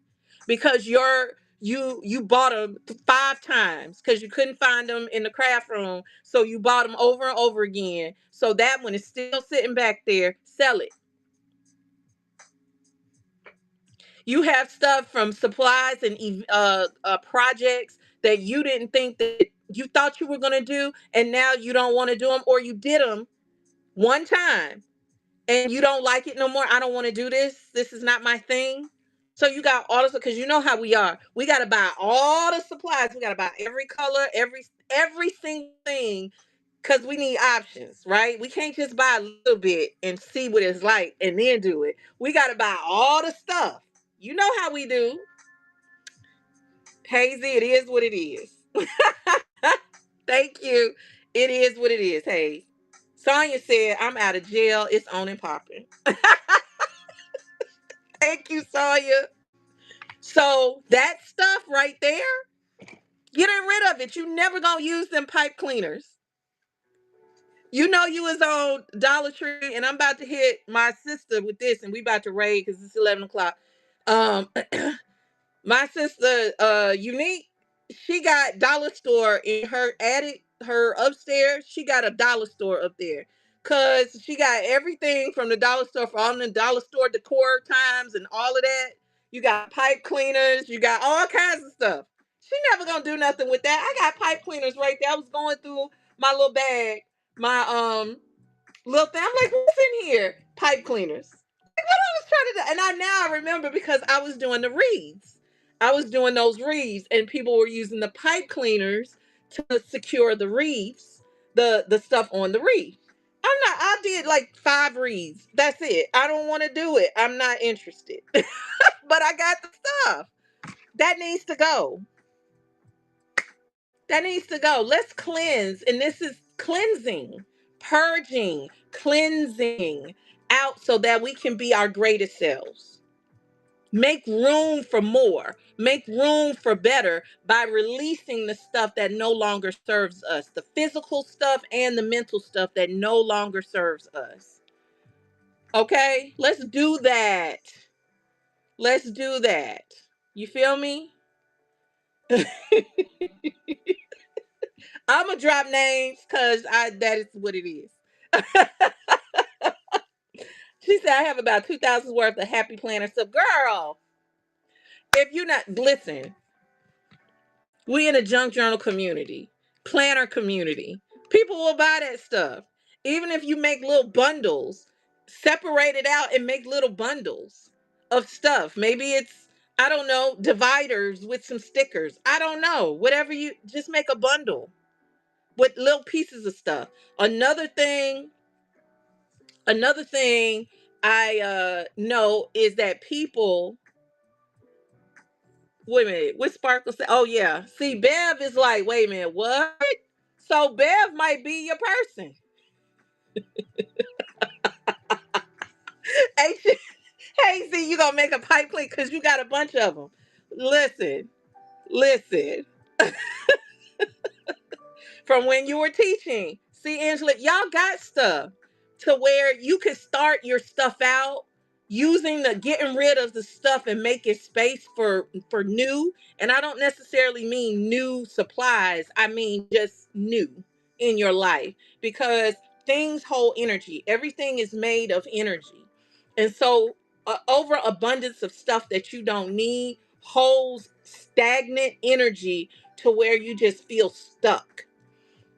[SPEAKER 1] because you bought them 5 times because you couldn't find them in the craft room. So you bought them over and over again. So that one is still sitting back there. Sell it. You have stuff from supplies and projects that you didn't think that you thought you were going to do, and now you don't want to do them, or you did them one time and you don't like it no more. I don't want to do this. This is not my thing. So you got all this because you know how we are. We got to buy all the supplies. We got to buy every color, every single thing because we need options, right? We can't just buy a little bit and see what it's like and then do it. We got to buy all the stuff. You know how we do. Hazy, it is what it is. Thank you. It is what it is. Hey, Sonya said, I'm out of jail. It's on and popping. Thank you, Sonya. So that stuff right there, getting rid of it. You never gonna use them pipe cleaners. You know you was on Dollar Tree, and I'm about to hit my sister with this, and we about to raid because it's 11 o'clock. Um, my sister, Unique, she got dollar store in her attic, her upstairs. She got a dollar store up there. Cause she got everything from the dollar store for all the dollar store decor times and all of that. You got pipe cleaners, you got all kinds of stuff. She never gonna do nothing with that. I got pipe cleaners right there. I was going through my little bag, my little thing. I'm like, what's in here? Pipe cleaners. I was trying to do, and I remember because I was doing the reeds. I was doing those reeds, and people were using the pipe cleaners to secure the reeds, the stuff on the reed. I'm not. I did like 5 reeds. That's it. I don't want to do it. I'm not interested. But I got the stuff that needs to go. That needs to go. Let's cleanse, and this is cleansing. purging, cleansing out so that we can be our greatest selves. Make room for more, make room for better by releasing the stuff that no longer serves us, the physical stuff and the mental stuff that no longer serves us. Okay, let's do that. Let's do that. You feel me? I'm gonna drop names because I that is what it is. She said I have about 2,000 worth of happy planner stuff. Girl, if you not listen, we in a junk journal community, planner community. People will buy that stuff. Even if you make little bundles, separate it out and make little bundles of stuff. Maybe it's, I don't know, dividers with some stickers. I don't know. Whatever you just make a bundle with little pieces of stuff. Another thing, another thing I know is that people, wait a minute, what Sparkle said? Oh yeah. See, Bev is like, wait a minute, what? So Bev might be your person. Hey, hey, see, you gonna make a pipe clean because you got a bunch of them. Listen, listen. From when you were teaching. See, Angela, y'all got stuff to where you can start your stuff out using the getting rid of the stuff and making space for new. And I don't necessarily mean new supplies. I mean just new in your life because things hold energy. Everything is made of energy. And so overabundance of stuff that you don't need holds stagnant energy to where you just feel stuck.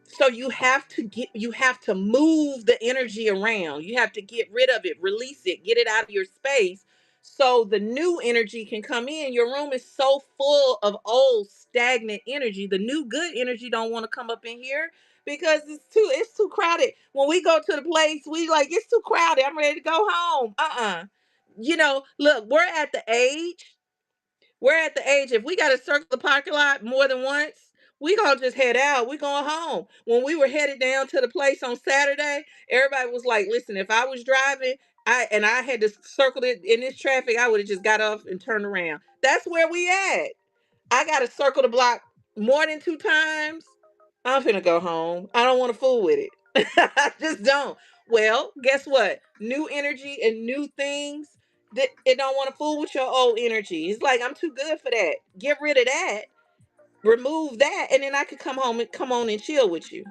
[SPEAKER 1] So you have to move the energy around. You have to get rid of it, release it, get it out of your space so the new energy can come in. Your room is so full of old stagnant energy. The new good energy don't want to come up in here because it's too crowded. When we go to the place, we like it's too crowded. I'm ready to go home. You know, look, we're at the age, if we got to circle the parking lot more than once, we gonna just head out. We going home. When we were headed down to the place on Saturday, everybody was like, listen, if I was driving, I had to circle it in this traffic, I would have just got off and turned around. That's where we at. I gotta circle the block more than 2 times. I'm finna go home. I don't want to fool with it. I just don't. Well, guess what? New energy and new things. It don't want to fool with your old energy. It's like I'm too good for that. Get rid of that. Remove that, and then I could come home and come on and chill with you.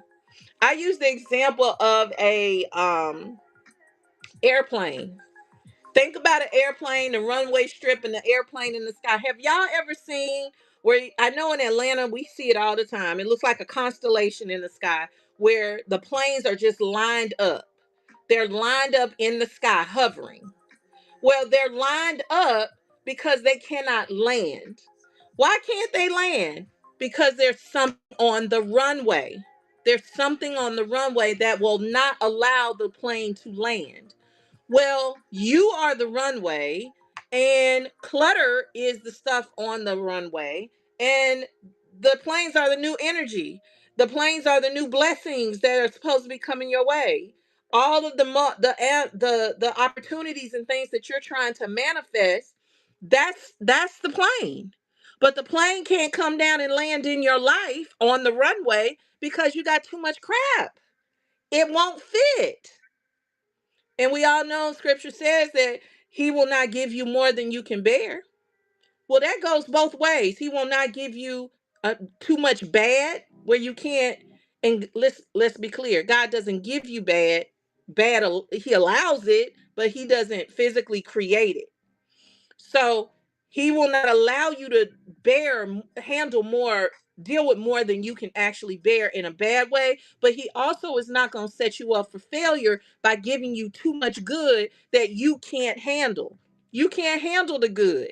[SPEAKER 1] I use the example of a airplane. Think about an airplane, the runway strip, and the airplane in the sky. Have y'all ever seen where I know in Atlanta we see it all the time? It looks like a constellation in the sky where the planes are just lined up. They're lined up in the sky, hovering. Well, they're lined up because they cannot land. Why can't they land? Because there's something on the runway. There's something on the runway that will not allow the plane to land. Well, you are the runway, and clutter is the stuff on the runway, and the planes are the new energy. The planes are the new blessings that are supposed to be coming your way. All of the opportunities and things that you're trying to manifest, that's the plane. But the plane can't come down and land in your life on the runway because you got too much crap. It won't fit. And we all know scripture says that he will not give you more than you can bear. Well, that goes both ways. He will not give you too much bad where you can't. And let's be clear. God doesn't give you bad. He allows it, but he doesn't physically create it. So he will not allow you to handle more, deal with more than you can actually bear in a bad way. But he also is not going to set you up for failure by giving you too much good that you can't handle. You can't handle the good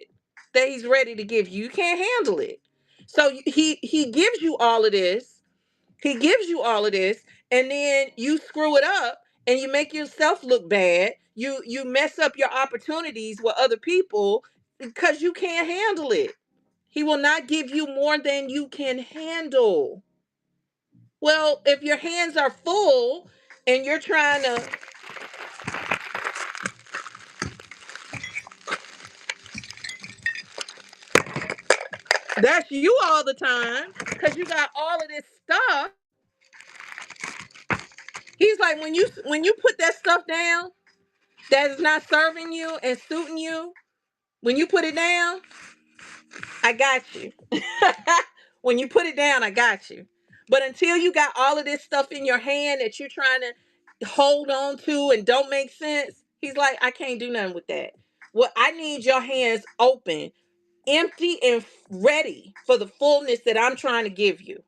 [SPEAKER 1] that he's ready to give you. You can't handle it. So he gives you all of this. He gives you all of this, and then you screw it up and you make yourself look bad. You mess up your opportunities with other people because you can't handle it. He will not give you more than you can handle. Well, if your hands are full, and you're trying to, that's you all the time because you got all of this stuff. He's like, when you put that stuff down that is not serving you and suiting you, when you put it down, I got you. When you put it down, I got you. But until you got all of this stuff in your hand that you're trying to hold on to and don't make sense, he's like, I can't do nothing with that. Well, I need your hands open, empty, and ready for the fullness that I'm trying to give you.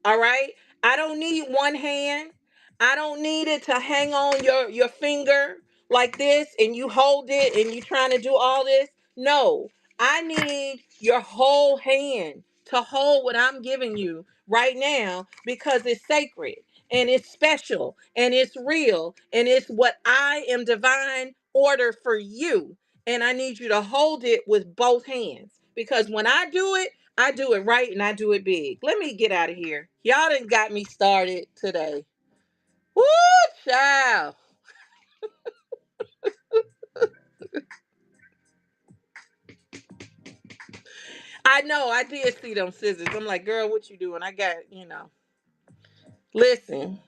[SPEAKER 1] All right. I don't need one hand. I don't need it to hang on your finger like this and you hold it and you trying to do all this. No, I need your whole hand to hold what I'm giving you right now because it's sacred and it's special and it's real and it's what I am divine order for you. And I need you to hold it with both hands because when I do it right and I do it big. Let me get out of here. Y'all done got me started today. Woo, child. I know, I did see them scissors. I'm like, girl, what you doing? I got. Listen,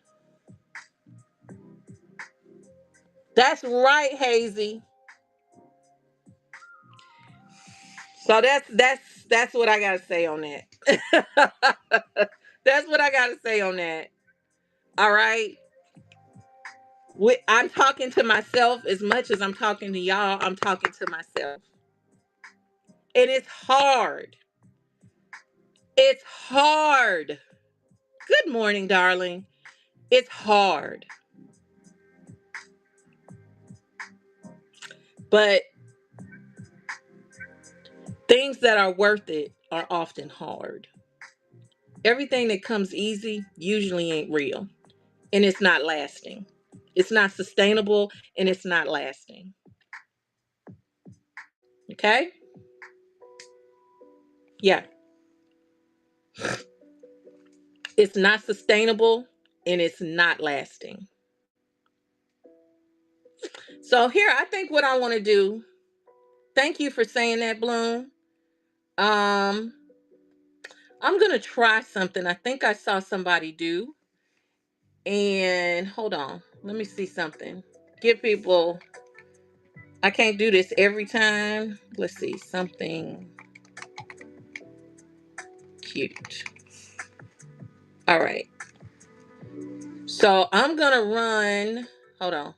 [SPEAKER 1] that's right, Hazy. So that's what I gotta say on that. That's what I gotta say on that. All right. I'm talking to myself as much as I'm talking to y'all. I'm talking to myself. And it's hard. It's hard. Good morning, darling. It's hard, but things that are worth it are often hard. Everything that comes easy usually ain't real and it's not lasting. It's not sustainable and it's not lasting. Okay? Yeah. It's not sustainable and it's not lasting. So, here, I think what I want to do, thank you for saying that, Bloom. Um, I'm going to try something I think I saw somebody do. And hold on, let me see something. Give people, I can't do this every time. Let's see, something cute. All right. So I'm going to run, hold on.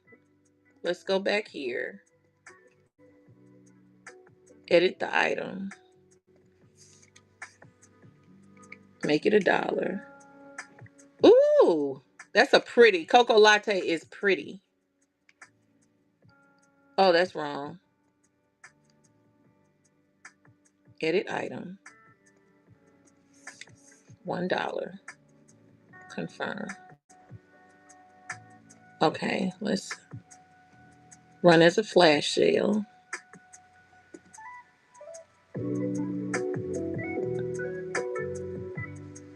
[SPEAKER 1] Let's go back here. Edit the item. Make it $1. Ooh, that's a pretty. Cocoa latte is pretty. Oh, that's wrong. Edit item. $1. Confirm. Okay, let's run as a flash sale.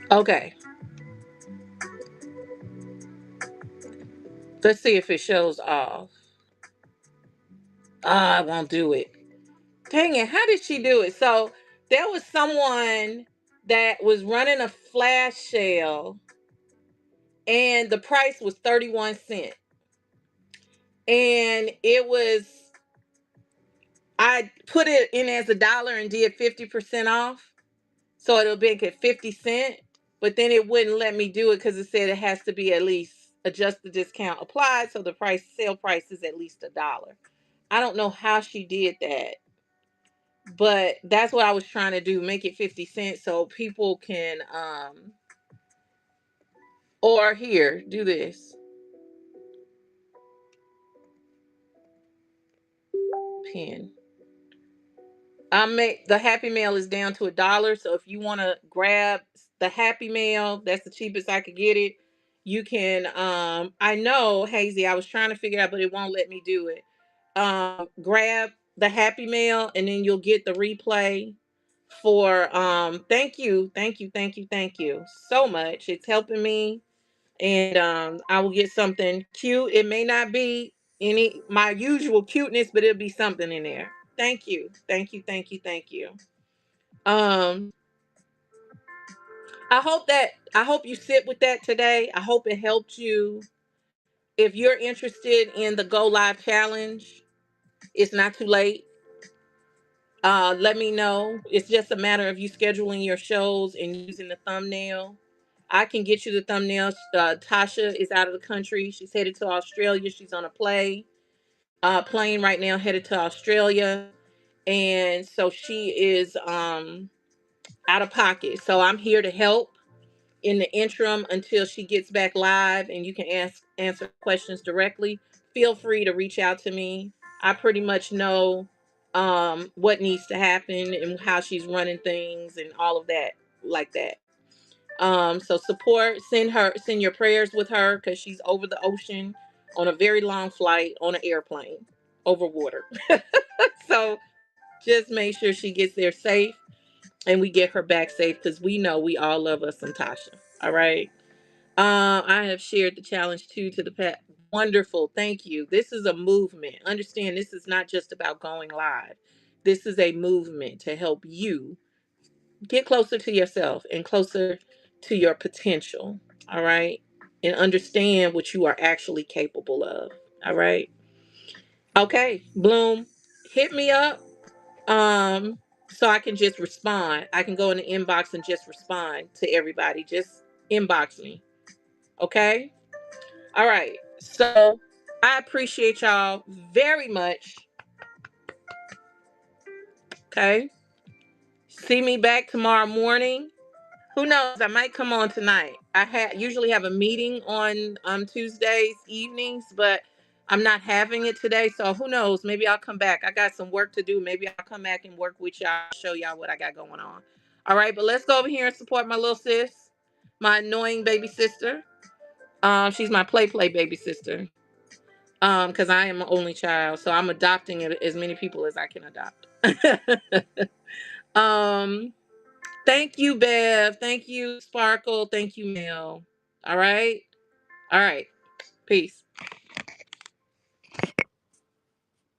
[SPEAKER 1] Okay, let's see if it shows off. I won't do it. Dang it, how did she do it? So there was someone that was running a flash sale and the price was 31 cents. And I put it in as $1 and did 50% off. So it'll be at 50 cents. But then it wouldn't let me do it because it said it has to be at least adjust the discount applied. So the sale price is at least $1. I don't know how she did that. But that's what I was trying to do, make it 50 cents so people can or here, do this. Pin. I make the Happy Mail is down to $1. So if you want to grab the Happy Mail, that's the cheapest I could get it. You can I know, Hazy, I was trying to figure out, but it won't let me do it. Grab the Happy Mail and then you'll get the replay for thank you so much. It's helping me. And I will get something cute. It may not be any my usual cuteness, but it'll be something in there. Thank you. Thank you. Thank you. Thank you. Um I hope you sit with that today. I hope it helped you. If you're interested in the Go Live challenge, it's not too late. Let me know. It's just a matter of you scheduling your shows and using the thumbnail. I can get you the thumbnail. Tasha is out of the country. She's headed to Australia. She's on a plane right now, headed to Australia, and so she is out of pocket. So I'm here to help in the interim until she gets back live, and you can answer questions directly. Feel free to reach out to me. I pretty much know what needs to happen and how she's running things and all of that, like that. So support, send your prayers with her, because she's over the ocean on a very long flight on an airplane over water. So just make sure she gets there safe and we get her back safe, because we know we all love us some Tasha. All right. I have shared the challenge too to the pet. Wonderful. Thank you. This is a movement. Understand, this is not just about going live. This is a movement to help you get closer to yourself and closer to your potential. All right. And understand what you are actually capable of. All right. Okay. Bloom, hit me up. So I can just respond. I can go in the inbox and just respond to everybody. Just inbox me. Okay. All right. So I appreciate y'all very much. Okay. See me back tomorrow morning. Who knows? I might come on tonight. Usually have a meeting on Tuesdays evenings, but I'm not having it today. So who knows? Maybe I'll come back. I got some work to do. Maybe I'll come back and work with y'all, show y'all what I got going on. All right, but let's go over here and support my little sis, my annoying baby sister. She's my play baby sister. Because I am an only child, so I'm adopting as many people as I can adopt. um, Thank you, Bev. Thank you, Sparkle. Thank you, Mel. All right. All right. Peace.